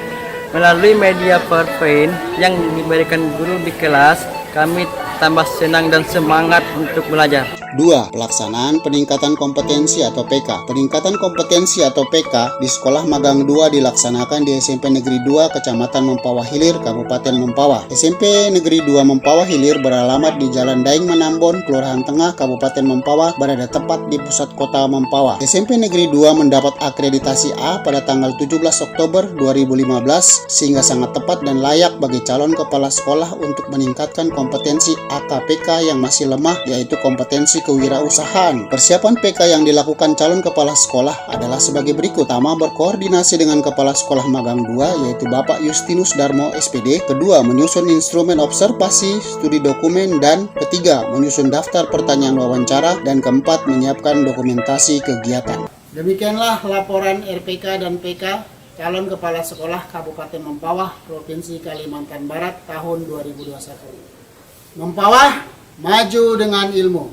Melalui media PowerPoint yang diberikan guru di kelas, kami tambah senang dan semangat untuk belajar. 2. Pelaksanaan peningkatan kompetensi atau PK. Peningkatan kompetensi atau PK di Sekolah Magang 2 dilaksanakan di SMP Negeri 2 Kecamatan Mempawah Hilir, Kabupaten Mempawah. SMP Negeri 2 Mempawah Hilir beralamat di Jalan Daeng Manambon, Kelurahan Tengah, Kabupaten Mempawah, berada tepat di pusat kota Mempawah. SMP Negeri 2 mendapat akreditasi A pada tanggal 17 Oktober 2015, sehingga sangat tepat dan layak bagi calon kepala sekolah untuk meningkatkan kompetensi AKPK yang masih lemah, yaitu kompetensi kewirausahaan. Persiapan PK yang dilakukan calon kepala sekolah adalah sebagai berikut. Pertama, berkoordinasi dengan Kepala Sekolah Magang 2, yaitu Bapak Justinus Darmo SPD. Kedua, menyusun instrumen observasi, studi dokumen, dan ketiga, menyusun daftar pertanyaan wawancara, dan keempat, menyiapkan dokumentasi kegiatan. Demikianlah laporan RPK dan PK calon kepala sekolah Kabupaten Mempawah, Provinsi Kalimantan Barat tahun 2021. Mempawah maju dengan ilmu.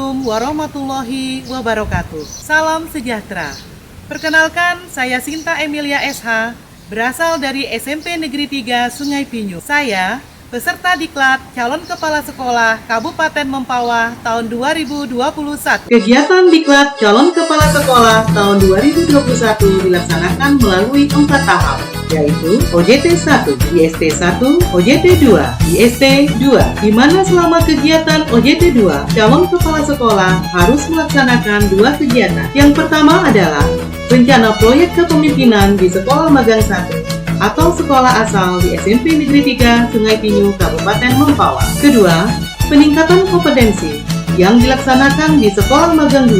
Warahmatullahi wabarakatuh. Salam sejahtera. Perkenalkan, saya Sinta Emilia SH, berasal dari SMP Negeri 3 Sungai Pinyu. Saya peserta diklat calon kepala sekolah Kabupaten Mempawah tahun 2021. Kegiatan diklat calon kepala sekolah tahun 2021 dilaksanakan melalui 4 tahap, yaitu OJT 1, IST 1, OJT 2, IST 2, di mana selama kegiatan OJT 2, calon kepala sekolah harus melaksanakan 2 kegiatan. Yang pertama adalah rencana proyek kepemimpinan di Sekolah Magang 1 atau sekolah asal di SMP Negeri 3 Sungai Pinyu, Kabupaten Mempawah. Kedua, peningkatan kompetensi yang dilaksanakan di Sekolah Magang 2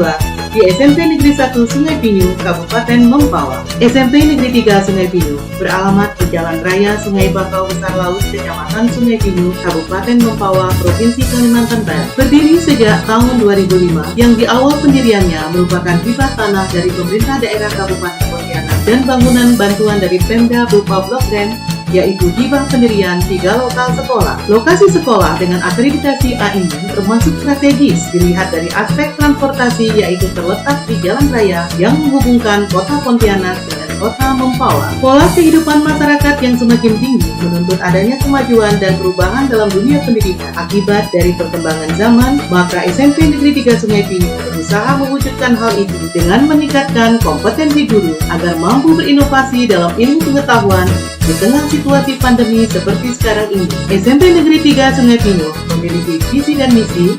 di SMP Negeri 1 Sungai Pinyu, Kabupaten Mempawah. SMP Negeri 3 Sungai Pinyu beralamat di Jalan Raya Sungai Bakau Besar Laut, Kecamatan Sungai Pinyu, Kabupaten Mempawah, Provinsi Kalimantan Barat. Berdiri sejak tahun 2005, yang di awal pendiriannya merupakan hibah tanah dari pemerintah daerah Kabupaten Pontianak dan bangunan bantuan dari Pemda berupa blok rent, yaitu hibah pendirian 3 lokal sekolah. Lokasi sekolah dengan akreditasi A ini termasuk strategis dilihat dari aspek transportasi, yaitu terletak di jalan raya yang menghubungkan kota Pontianak dengan kota Mempawah. Pola kehidupan masyarakat yang semakin tinggi menuntut adanya kemajuan dan perubahan dalam dunia pendidikan. Akibat dari perkembangan zaman, maka SMP Negeri 3 Sungai Pinyu berusaha mewujudkan hal itu dengan meningkatkan kompetensi guru agar mampu berinovasi dalam ilmu pengetahuan di tengah situasi pandemi seperti sekarang ini. SMP Negeri 3 Sungai Pinyu memiliki visi dan misi.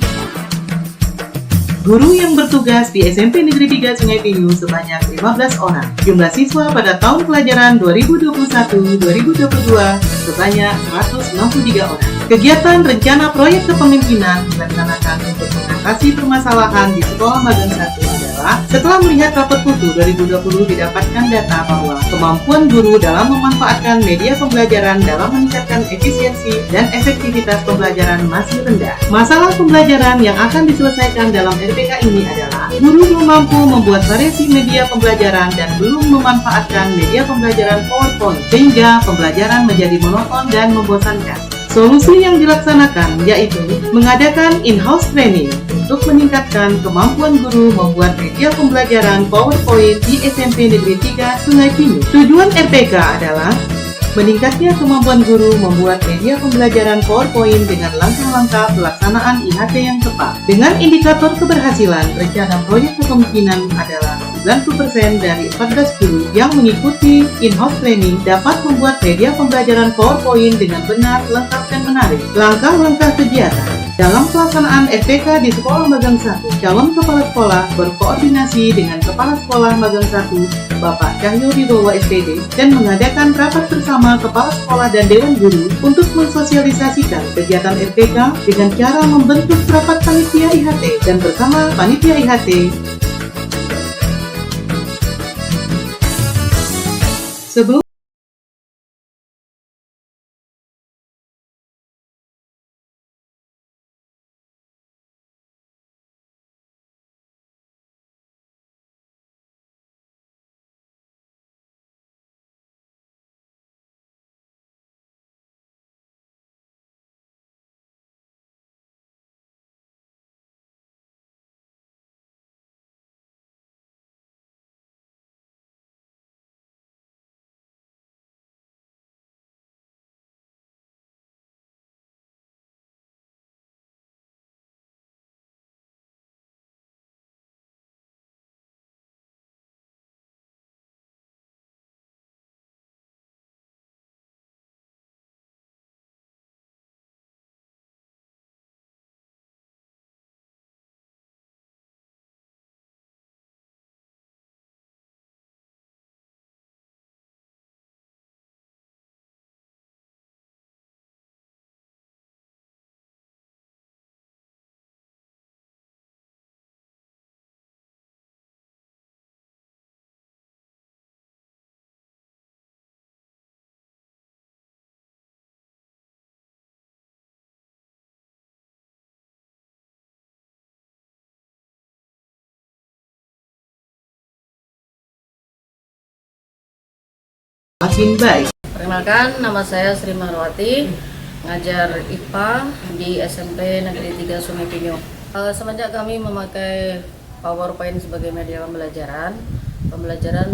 Guru yang bertugas di SMP Negeri 3 Sungai Pinyu sebanyak 15 orang. Jumlah siswa pada tahun pelajaran 2021-2022 sebanyak 163 orang. Kegiatan rencana proyek kepemimpinan dilaksanakan untuk mengatasi permasalahan di Sekolah Magang 1 adalah setelah melihat rapat putu 2020 didapatkan data bahwa kemampuan guru dalam memanfaatkan media pembelajaran dalam meningkatkan efisiensi dan efektivitas pembelajaran masih rendah. Masalah pembelajaran yang akan diselesaikan dalam RPK ini adalah guru belum mampu membuat variasi media pembelajaran dan belum memanfaatkan media pembelajaran PowerPoint sehingga pembelajaran menjadi monoton dan membosankan. Solusi yang dilaksanakan yaitu mengadakan in-house training untuk meningkatkan kemampuan guru membuat media pembelajaran PowerPoint di SMP Negeri 3 Sungai Pinyu. Tujuan RPK adalah meningkatnya kemampuan guru membuat media pembelajaran PowerPoint dengan langkah-langkah pelaksanaan IHT yang tepat. Dengan indikator keberhasilan, rencana proyek kepemimpinan adalah 90% dari 14 guru yang mengikuti in-house training dapat membuat media pembelajaran PowerPoint dengan benar, lengkap, dan menarik. Langkah-langkah kegiatan dalam pelaksanaan RPK di Sekolah Magang 1, calon kepala sekolah berkoordinasi dengan Kepala Sekolah Magang 1, Bapak Cahyo Wibowo SPD, dan mengadakan rapat bersama Kepala Sekolah dan Dewan Guru untuk mensosialisasikan kegiatan RPK dengan cara membentuk rapat panitia IHT dan bersama panitia IHT sebelum makin baik. Perkenalkan, nama saya Sri Marwati, ngajar IPA di SMP Negeri 3 Sungai Pinyu. Semenjak kami memakai PowerPoint sebagai media pembelajaran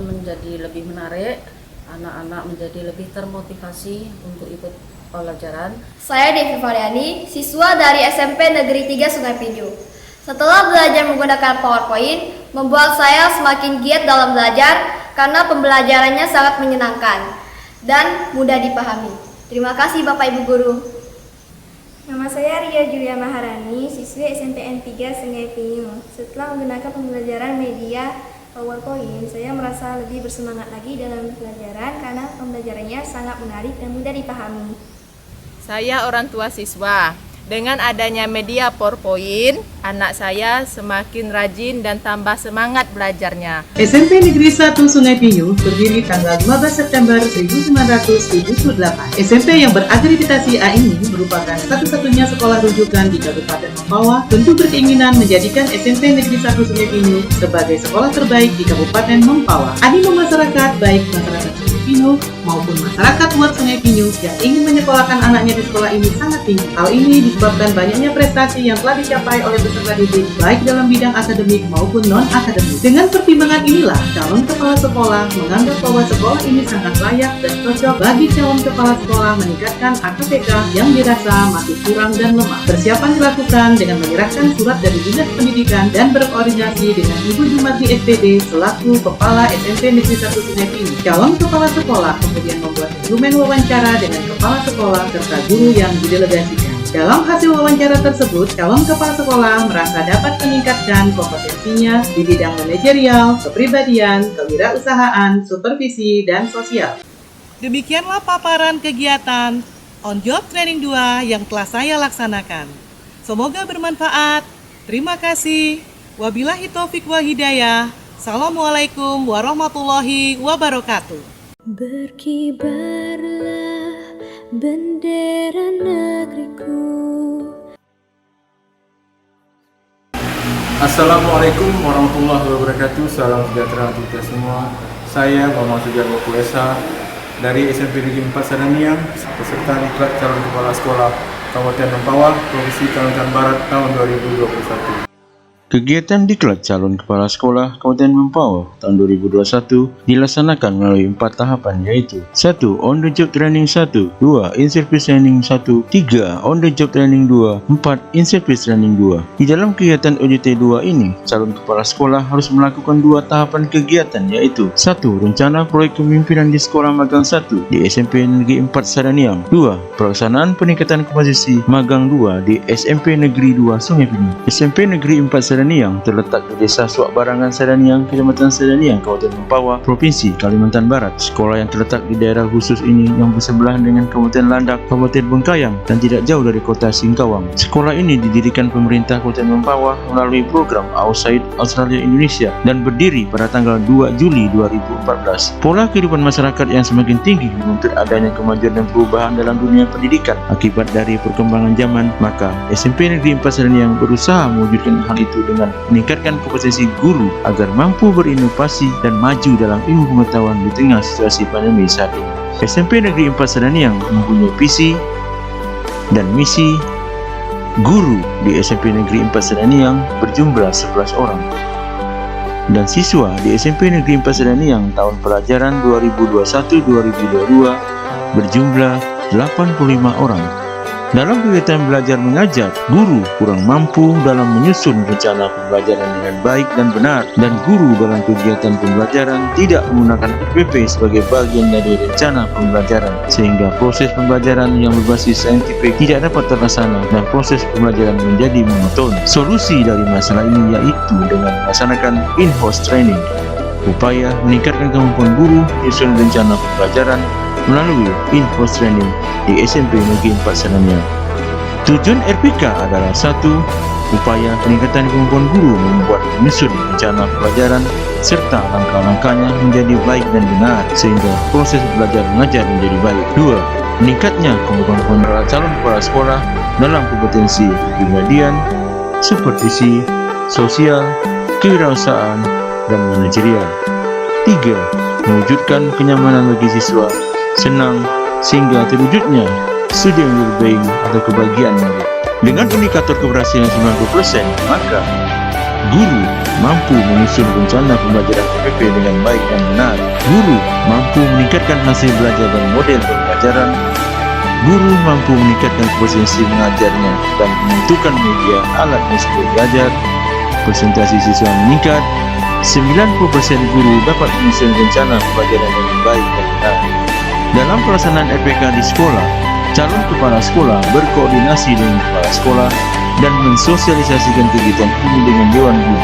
menjadi lebih menarik anak-anak menjadi lebih termotivasi untuk ikut pembelajaran. Saya Devi Variani, siswa dari SMP Negeri 3 Sungai Pinju. Setelah belajar menggunakan PowerPoint, membuat saya semakin giat dalam belajar karena pembelajarannya sangat menyenangkan dan mudah dipahami. Terima kasih Bapak Ibu Guru. Nama saya Ria Julia Maharani, siswi SMPN 3 Sungai Pinyu. Setelah menggunakan pembelajaran media PowerPoint, saya merasa lebih bersemangat lagi dalam pelajaran karena pembelajarannya sangat menarik dan mudah dipahami. Saya orang tua siswa. Dengan adanya media PowerPoint, anak saya semakin rajin dan tambah semangat belajarnya. SMP Negeri 1 Sungai Pinyu berdiri tanggal 15 September 1978. SMP yang berakreditasi A ini merupakan satu-satunya sekolah rujukan di Kabupaten Mempawah, tentu berkeinginan menjadikan SMP Negeri 1 Sungai Pinyu sebagai sekolah terbaik di Kabupaten Mempawah. Animo masyarakat, baik masyarakat Sungai Pinyu maupun masyarakat luar Sungai Pinyu yang ingin menyekolahkan anaknya di sekolah ini sangat tinggi. Hal ini disebabkan banyaknya prestasi yang telah dicapai oleh peserta didik baik dalam bidang akademik maupun non-akademik. Dengan pertimbangan inilah, calon kepala sekolah menganggap bahwa sekolah ini sangat layak dan cocok bagi calon kepala sekolah meningkatkan AKTK yang dirasa masih kurang dan lemah. Persiapan dilakukan dengan menyerahkan surat dari Dinas Pendidikan dan berkoordinasi dengan Ibu Jumarti SPD selaku Kepala SMP Negeri 1 Sungai Pinyu. Calon kepala sekolah kemudian membuat dokumen wawancara dengan kepala sekolah serta guru yang didelegasikan. Dalam hasil wawancara tersebut, calon kepala sekolah merasa dapat meningkatkan kompetensinya di bidang manajerial, kepribadian, kewirausahaan, supervisi, dan sosial. Demikianlah paparan kegiatan On Job Training 2 yang telah saya laksanakan. Semoga bermanfaat. Terima kasih. Wabillahi taufik wal hidayah. Assalamualaikum warahmatullahi wabarakatuh. Berkibarlah bendera negeriku. Assalamualaikum warahmatullahi wabarakatuh. Salam sejahtera untuk kita semua. Saya Muhammad Sujarwo Kuesa dari SMP Negeri 4 Sadaniang, peserta diklat calon kepala sekolah Kabupaten Mempawah, Provinsi Kalimantan Barat tahun 2021. Kegiatan diklat calon kepala sekolah Kabupaten Mempawah tahun 2021 dilaksanakan melalui 4 tahapan, yaitu 1. On the job training 1, 2. In service training 1, 3. On the job training 2, 4. In service training 2. Di dalam kegiatan OJT 2 ini, calon kepala sekolah harus melakukan 2 tahapan kegiatan, yaitu 1. Rencana proyek kepemimpinan di sekolah magang 1 di SMP Negeri 4 Sadaniang, 2. Pelaksanaan peningkatan komposisi magang 2 di SMP Negeri 2 Sungai Pinyu. SMP Negeri 4 Sadaniang terletak di Desa Suak Barangan Sadaniang, Kecamatan Sadaniang, Kabupaten Mempawah, Provinsi Kalimantan Barat. Sekolah yang terletak di daerah khusus ini yang bersebelahan dengan Kabupaten Landak, Kabupaten Bengkayang, dan tidak jauh dari kota Singkawang. Sekolah ini didirikan pemerintah Kabupaten Mempawah melalui program AUSAID Australia Indonesia dan berdiri pada tanggal 2 Juli 2014. Pola kehidupan masyarakat yang semakin tinggi menuntut adanya kemajuan dan perubahan dalam dunia pendidikan. Akibat dari perkembangan zaman, maka SMP Negeri 4 Sadaniang berusaha mewujudkan hal itu dengan meningkatkan kompetensi guru agar mampu berinovasi dan maju dalam ilmu pengetahuan di tengah situasi pandemi saat ini. SMP Negeri 4 Sadaniang mempunyai visi dan misi. Guru di SMP Negeri 4 Sadaniang berjumlah 11 orang dan siswa di SMP Negeri 4 Sadaniang tahun pelajaran 2021-2022 berjumlah 85 orang. Dalam kegiatan belajar mengajar, guru kurang mampu dalam menyusun rencana pembelajaran dengan baik dan benar, dan guru dalam kegiatan pembelajaran tidak menggunakan PPP sebagai bagian dari rencana pembelajaran, sehingga proses pembelajaran yang berbasis saintifik tidak dapat terlaksana dan proses pembelajaran menjadi monoton. Solusi dari masalah ini yaitu dengan melaksanakan in-house training, upaya meningkatkan kemampuan guru menyusun rencana pembelajaran melalui in-house training di SMP Negeri 4 Sadaniang. Tujuan RPK adalah 1. Upaya peningkatan kemampuan guru membuat menyusun rencana pelajaran serta langkah-langkahnya menjadi baik dan benar sehingga proses belajar mengajar menjadi baik. 2. Meningkatnya kemampuan para calon kepala sekolah dalam kompetensi kepribadian, supervisi, sosial, kewirausahaan, dan manajerial. 3. Mewujudkan kenyamanan bagi siswa, senang sehingga terwujudnya student well-being atau kebahagiaan murid. Dengan indikator keberhasilan 90%, maka Guru mampu menyusun rencana pembelajaran PPP dengan baik dan benar. Guru mampu meningkatkan hasil belajar dan model pembelajaran. Guru mampu meningkatkan kompetensi mengajarnya dan menentukan media alat untuk belajar. Presentasi siswa meningkat. 90% guru dapat menyusun rencana pembelajaran dengan baik dan benar. Dalam pelaksanaan RPK di sekolah, calon kepala sekolah berkoordinasi dengan kepala sekolah dan mensosialisasikan kegiatan ini dengan Dewan Guru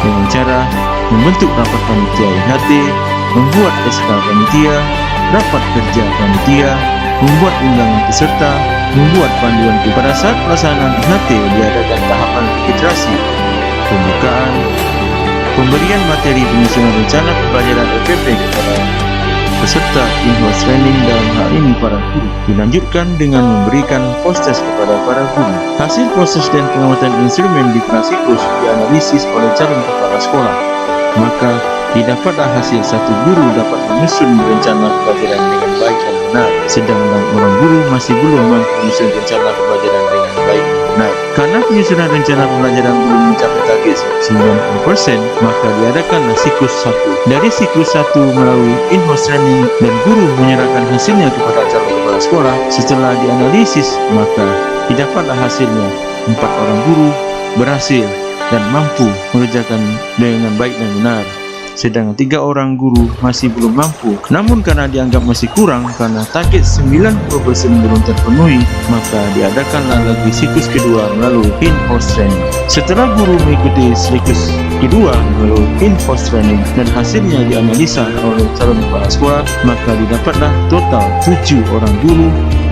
dengan cara membentuk rapat panitia IHT, membuat SK panitia, rapat kerja panitia, membuat undangan peserta, membuat panduan pada saat pelaksanaan IHT diadakan tahapan registrasi, pembukaan, pemberian materi penyusunan rencana pembelajaran RPP kepada peserta in-house training dalam hal ini para guru. Dilanjutkan dengan memberikan proses kepada para guru. Hasil proses dan pengamatan instrumen di prasiklus dianalisis oleh calon kepala sekolah. Maka didapatlah hasil satu guru dapat menyusun rencana pembelajaran dengan baik dan benar, sedangkan orang guru masih belum mampu menyusun rencana pembelajaran dengan baik dan benar. Karena penyusunan rencana pembelajaran belum mencapai target 90%, maka diadakanlah siklus 1. Dari siklus 1 melalui in-house training dan guru menyerahkan hasilnya kepada calon kepala sekolah. Setelah dianalisis, maka didapatlah hasilnya 4 orang guru berhasil dan mampu mengerjakan dengan baik dan benar, sedangkan 3 orang guru masih belum mampu. Namun karena dianggap masih kurang karena target 90% belum terpenuhi, maka diadakanlah lagi siklus kedua melalui in-house training. Setelah guru mengikuti siklus kedua melalui in-house training dan hasilnya dianalisa oleh calon kepala sekolah, maka didapatlah total 7 orang guru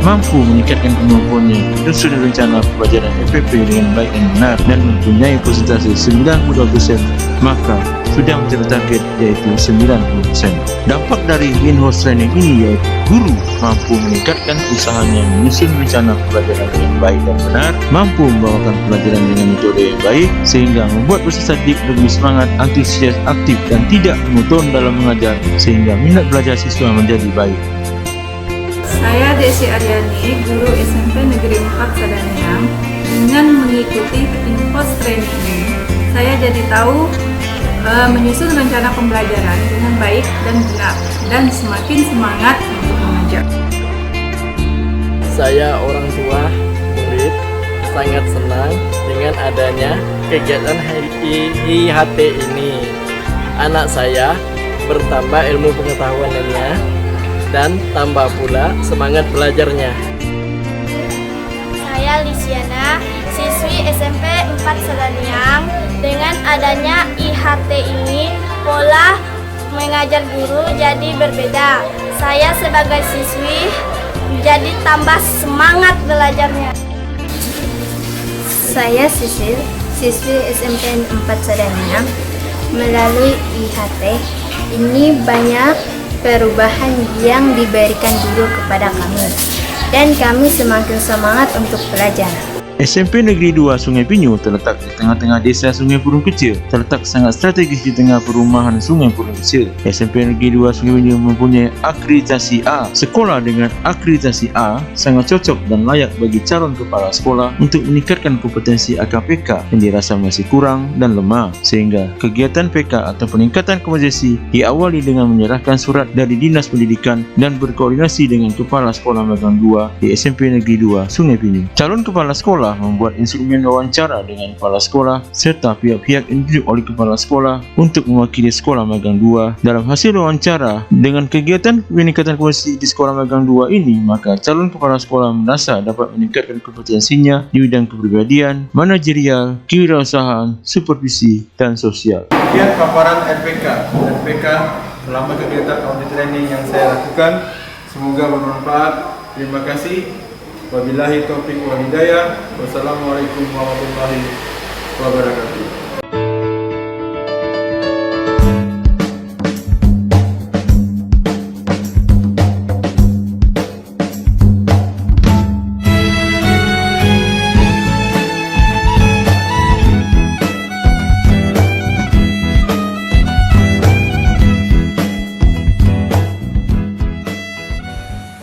mampu meningkatkan kemampuannya menyusun rencana pembelajaran RPP dengan baik dan benar dan mempunyai persentase 90%, maka sudah mencapai target yaitu 90%. Dampak dari in-house training ini yaitu guru mampu meningkatkan usahanya menyusun rencana pembelajaran dengan baik dan benar, mampu membawakan pelajaran dengan metode yang baik sehingga membuat peserta didik lebih semangat, antusias, aktif dan tidak monoton dalam mengajar sehingga minat belajar siswa menjadi baik. Saya Desi Aryani, guru SMP Negeri 4 Sadaniang. Dengan mengikuti in-house training ini, saya jadi tahu menyusun rencana pembelajaran dengan baik dan benar dan semakin semangat untuk mengajar. Saya orang tua murid sangat senang dengan adanya kegiatan IHT ini. Anak saya bertambah ilmu pengetahuannya dan tambah pula semangat belajarnya. Saya Lisiana, siswi SMP 4 Sadaniang. Dengan adanya IHT ini, pola mengajar guru jadi berbeda. Saya sebagai siswi jadi tambah semangat belajarnya. Saya Sisil, siswi SMP 4 Sadaniang. Melalui IHT ini banyak perubahan yang diberikan guru kepada kami dan kami semakin semangat untuk belajar. SMP Negeri 2 Sungai Pinyu terletak di tengah-tengah desa Sungai Purun Kecil, terletak sangat strategis di tengah perumahan Sungai Purun Kecil. SMP Negeri 2 Sungai Pinyu mempunyai akreditasi A. Sekolah dengan akreditasi A sangat cocok dan layak bagi calon kepala sekolah untuk meningkatkan kompetensi AKPK yang dirasa masih kurang dan lemah, sehingga kegiatan PK atau peningkatan kompetensi diawali dengan menyerahkan surat dari Dinas Pendidikan dan berkoordinasi dengan Kepala Sekolah Magang 2 di SMP Negeri 2 Sungai Pinyu. Calon kepala sekolah membuat instrumen wawancara dengan kepala sekolah serta pihak-pihak yang ditunjuk oleh kepala sekolah untuk mewakili sekolah magang 2. Dalam hasil wawancara dengan kegiatan peningkatan kompetensi di sekolah magang 2 ini, maka calon kepala sekolah merasa dapat meningkatkan kompetensinya di bidang kepribadian, manajerial, kewirausahaan, supervisi, dan sosial. Sekian paparan RPK selama kegiatan audit training yang saya lakukan. Semoga bermanfaat. Terima kasih. Wabillahi taufiq wal hidayah. Wassalamualaikum warahmatullahi wabarakatuh.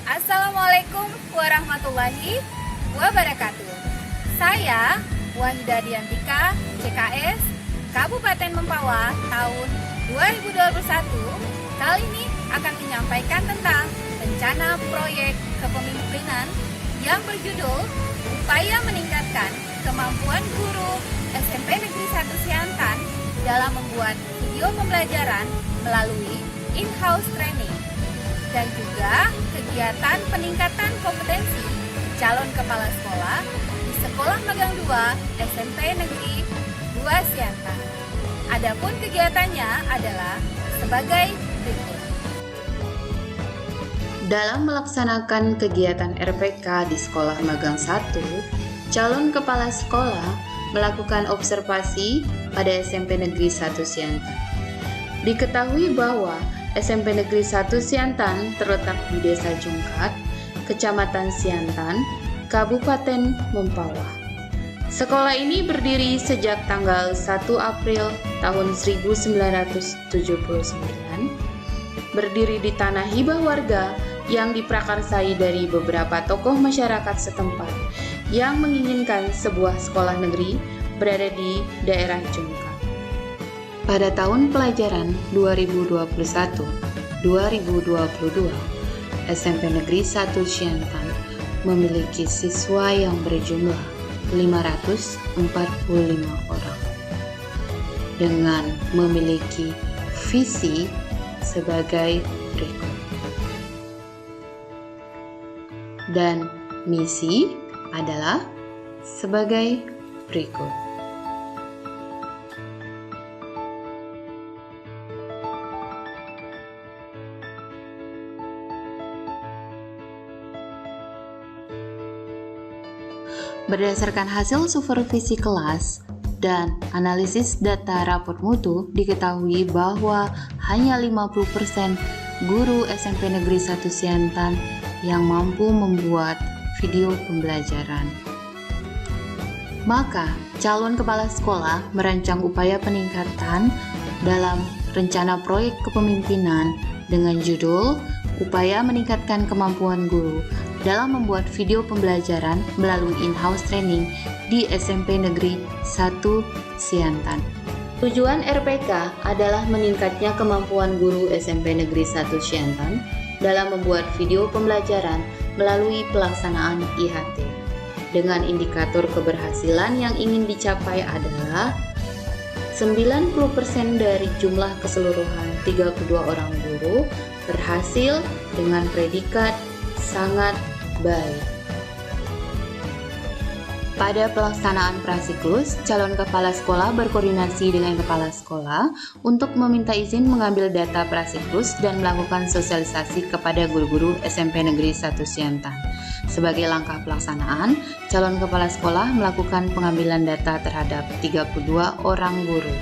Assalamualaikum warahmatullahi wabarakatuh. Saya Wahida Diantika, CKS kali ini akan menyampaikan tentang rencana proyek kepemimpinan yang berjudul Upaya Meningkatkan Kemampuan Guru SMP Negeri 1 Siantan dalam membuat video pembelajaran melalui in-house training, dan juga kegiatan peningkatan kompetensi calon kepala sekolah di Sekolah Magang 2 SMP Negeri 2 Siantan. Adapun kegiatannya adalah sebagai berikut. Dalam melaksanakan kegiatan RPK di Sekolah Magang 1, calon kepala sekolah melakukan observasi pada SMP Negeri 1 Siantan. Diketahui bahwa SMP Negeri 1 Siantan terletak di Desa Jungkat, Kecamatan Siantan, Kabupaten Mempawah. Sekolah ini berdiri sejak tanggal 1 April tahun 1979, berdiri di tanah hibah warga yang diprakarsai dari beberapa tokoh masyarakat setempat yang menginginkan sebuah sekolah negeri berada di daerah Jungkat. Pada tahun pelajaran 2021-2022, SMP Negeri 1 Siantan memiliki siswa yang berjumlah 545 orang dengan memiliki visi sebagai berikut. Dan misi adalah sebagai berikut. Berdasarkan hasil supervisi kelas dan analisis data rapor mutu, diketahui bahwa hanya 50% guru SMP Negeri 1 Siantan yang mampu membuat video pembelajaran. Maka, calon kepala sekolah merancang upaya peningkatan dalam rencana proyek kepemimpinan dengan judul Upaya Meningkatkan Kemampuan Guru dalam membuat video pembelajaran melalui in-house training di SMP Negeri 1 Siantan. Tujuan RPK adalah meningkatnya kemampuan guru SMP Negeri 1 Siantan dalam membuat video pembelajaran melalui pelaksanaan IHT. Dengan indikator keberhasilan yang ingin dicapai adalah 90% dari jumlah keseluruhan 32 orang guru berhasil dengan predikat sangat baik. Pada pelaksanaan prasiklus, calon kepala sekolah berkoordinasi dengan kepala sekolah untuk meminta izin mengambil data prasiklus dan melakukan sosialisasi kepada guru-guru SMP Negeri 1 Siantan. Sebagai langkah pelaksanaan, calon kepala sekolah melakukan pengambilan data terhadap 32 orang guru.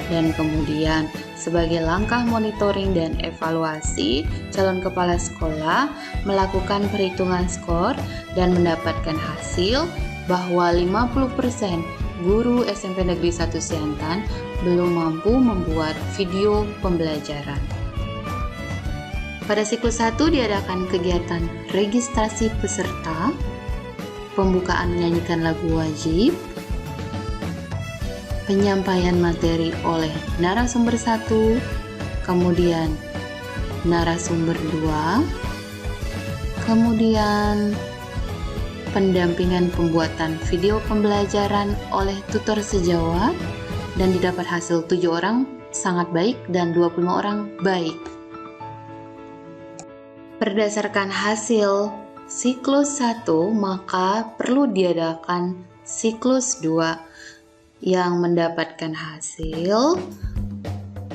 Dan kemudian sebagai langkah monitoring dan evaluasi, calon kepala sekolah melakukan perhitungan skor dan mendapatkan hasil bahwa 50% guru SMP Negeri 1 Siantan belum mampu membuat video pembelajaran. Pada siklus 1 diadakan kegiatan registrasi peserta, pembukaan menyanyikan lagu wajib, penyampaian materi oleh narasumber 1, kemudian narasumber 2, kemudian pendampingan pembuatan video pembelajaran oleh tutor sejawat, dan didapat hasil 7 orang sangat baik dan 25 orang baik. Berdasarkan hasil siklus 1, maka perlu diadakan siklus 2 yang mendapatkan hasil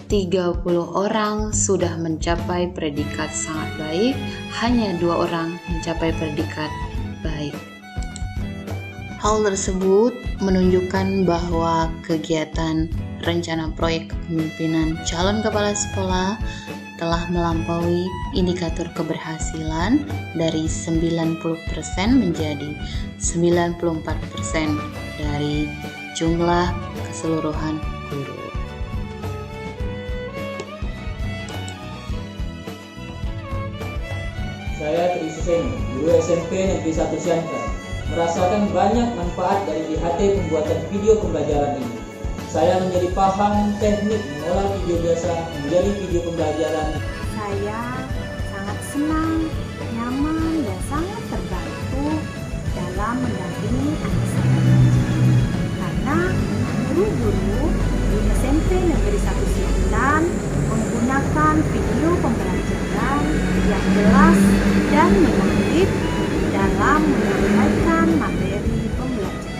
30 orang sudah mencapai predikat sangat baik, hanya 2 orang mencapai predikat baik. Hal tersebut menunjukkan bahwa kegiatan rencana proyek kepemimpinan calon kepala sekolah telah melampaui indikator keberhasilan dari 90% menjadi 94% dari jumlah keseluruhan guru. Saya Tri Suseno, guru SMP Negeri 1 Siantan, merasakan banyak manfaat dari IHT pembuatan video pembelajaran ini. Saya menjadi paham teknik mengolah video biasa menjadi video pembelajaran. Saya sangat senang, nyaman, dan sangat terbantu dalam mendampingi anak saya. Karena guru-guru di SMP Negeri 1 Siantan menggunakan video pembelajaran yang jelas dan menarik dalam menyampaikan materi pembelajaran.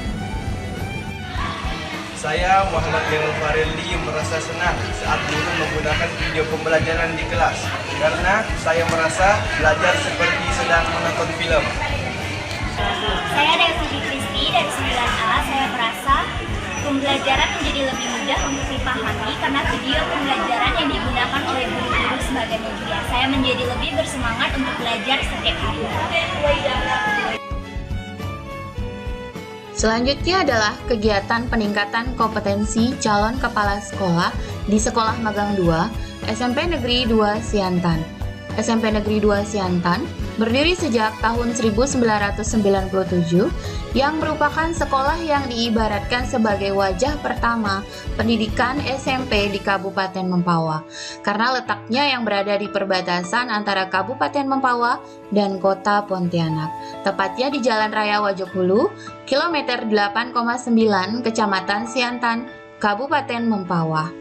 Saya Muhammad Yanul Farelli merasa senang saat guru menggunakan video pembelajaran di kelas karena saya merasa belajar seperti sedang menonton film. Saya Devi Kristi dari 9A. Saya merasa pembelajaran menjadi lebih mudah untuk dipahami karena video pembelajaran yang digunakan oleh guru-guru sebagai media. Saya menjadi lebih bersemangat untuk belajar setiap hari. Selanjutnya adalah kegiatan peningkatan kompetensi calon kepala sekolah di Sekolah Magang 2 SMP Negeri 2 Siantan. SMP Negeri 2 Siantan berdiri sejak tahun 1997 yang merupakan sekolah yang diibaratkan sebagai wajah pertama pendidikan SMP di Kabupaten Mempawah karena letaknya yang berada di perbatasan antara Kabupaten Mempawah dan Kota Pontianak, tepatnya di Jalan Raya Wajokhulu, kilometer 8,9 Kecamatan Siantan, Kabupaten Mempawah.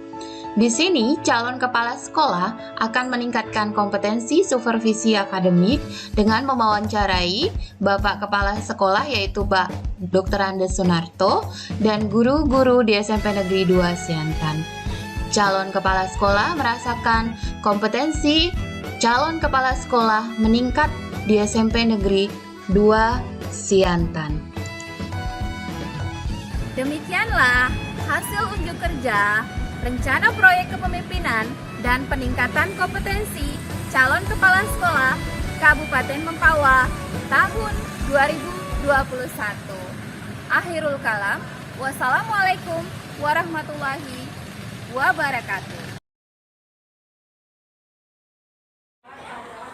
Di sini, calon kepala sekolah akan meningkatkan kompetensi supervisi akademik dengan mewawancarai Bapak Kepala Sekolah yaitu Pak Dr. Andes Sunarto dan guru-guru di SMP Negeri 2 Siantan. Calon kepala sekolah merasakan kompetensi calon kepala sekolah meningkat di SMP Negeri 2 Siantan. Demikianlah hasil unjuk kerja Rencana Proyek Kepemimpinan dan Peningkatan Kompetensi Calon Kepala Sekolah Kabupaten Mempawah tahun 2021. Akhirul kalam. Wassalamualaikum warahmatullahi wabarakatuh.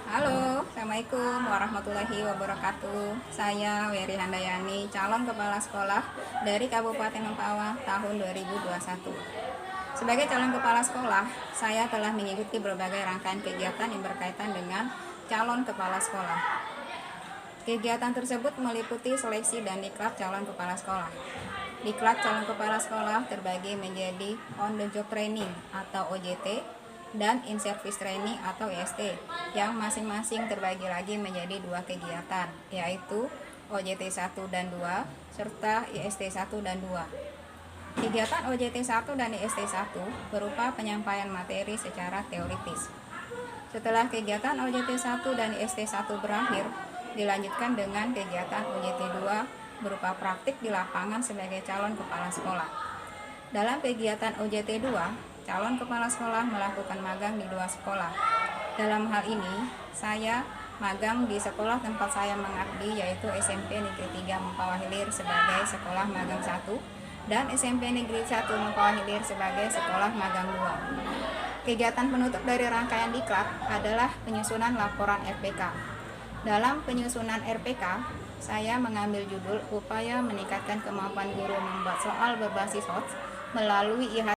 Halo, Assalamualaikum warahmatullahi wabarakatuh. Saya Weri Handayani, calon kepala sekolah dari Kabupaten Mempawah tahun 2021. Sebagai calon kepala sekolah, saya telah mengikuti berbagai rangkaian kegiatan yang berkaitan dengan calon kepala sekolah. Kegiatan tersebut meliputi seleksi dan diklat calon kepala sekolah. Diklat calon kepala sekolah terbagi menjadi on the job training atau OJT dan in service training atau IST yang masing-masing terbagi lagi menjadi dua kegiatan, yaitu OJT 1 dan 2 serta IST 1 dan 2. Kegiatan OJT 1 dan IST 1 berupa penyampaian materi secara teoritis. Setelah kegiatan OJT 1 dan IST 1 berakhir, dilanjutkan dengan kegiatan OJT 2 berupa praktik di lapangan sebagai calon kepala sekolah. Dalam kegiatan OJT 2, calon kepala sekolah melakukan magang di 2 sekolah. Dalam hal ini, saya magang di sekolah tempat saya mengabdi yaitu SMP Negeri 3 Mempawah Hilir sebagai sekolah magang 1 dan SMP Negeri 1 Mempawah Hilir sebagai sekolah magang 2. Kegiatan penutup dari rangkaian diklat adalah penyusunan laporan RPK. Dalam penyusunan RPK, saya mengambil judul upaya meningkatkan kemampuan guru membuat soal berbasis HOTS melalui IHT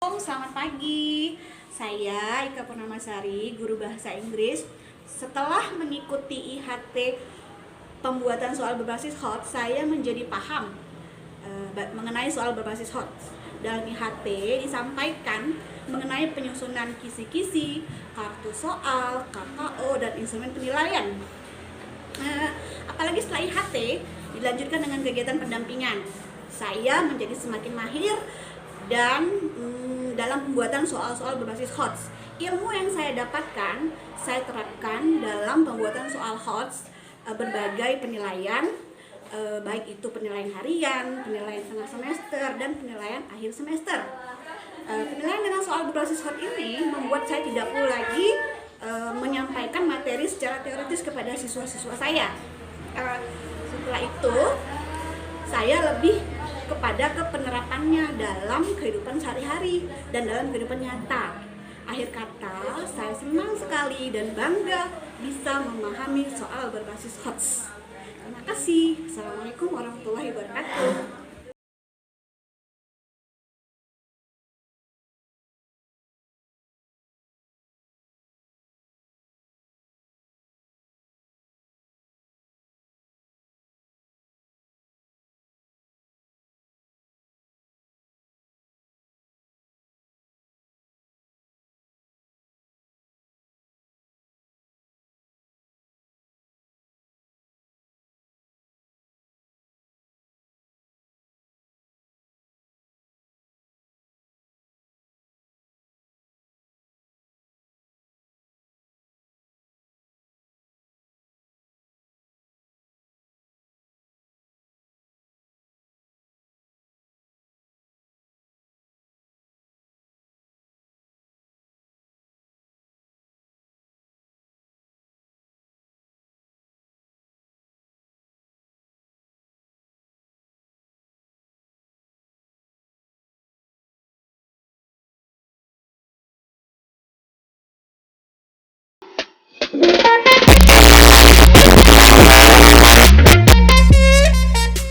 Selamat pagi, saya Ika Purnamasari, guru bahasa Inggris. Setelah mengikuti IHT pembuatan soal berbasis hot, saya menjadi paham mengenai soal berbasis hot. Dalam IHT disampaikan mengenai penyusunan kisi-kisi, kartu soal, KKO, dan instrumen penilaian. Apalagi setelah IHT dilanjutkan dengan kegiatan pendampingan. Saya menjadi semakin mahir dan dalam pembuatan soal-soal berbasis HOTS. Ilmu yang saya dapatkan, saya terapkan dalam pembuatan soal HOTS berbagai penilaian, baik itu penilaian harian, penilaian tengah semester, dan penilaian akhir semester. Penilaian dengan soal berbasis HOTS ini membuat saya tidak perlu lagi menyampaikan materi secara teoritis kepada siswa-siswa saya. Setelah itu, saya lebih kepada penerapannya dalam kehidupan sehari-hari dan dalam kehidupan nyata. Akhir kata, saya senang sekali dan bangga bisa memahami soal berbasis HOTS. Terima kasih. Assalamualaikum warahmatullahi wabarakatuh.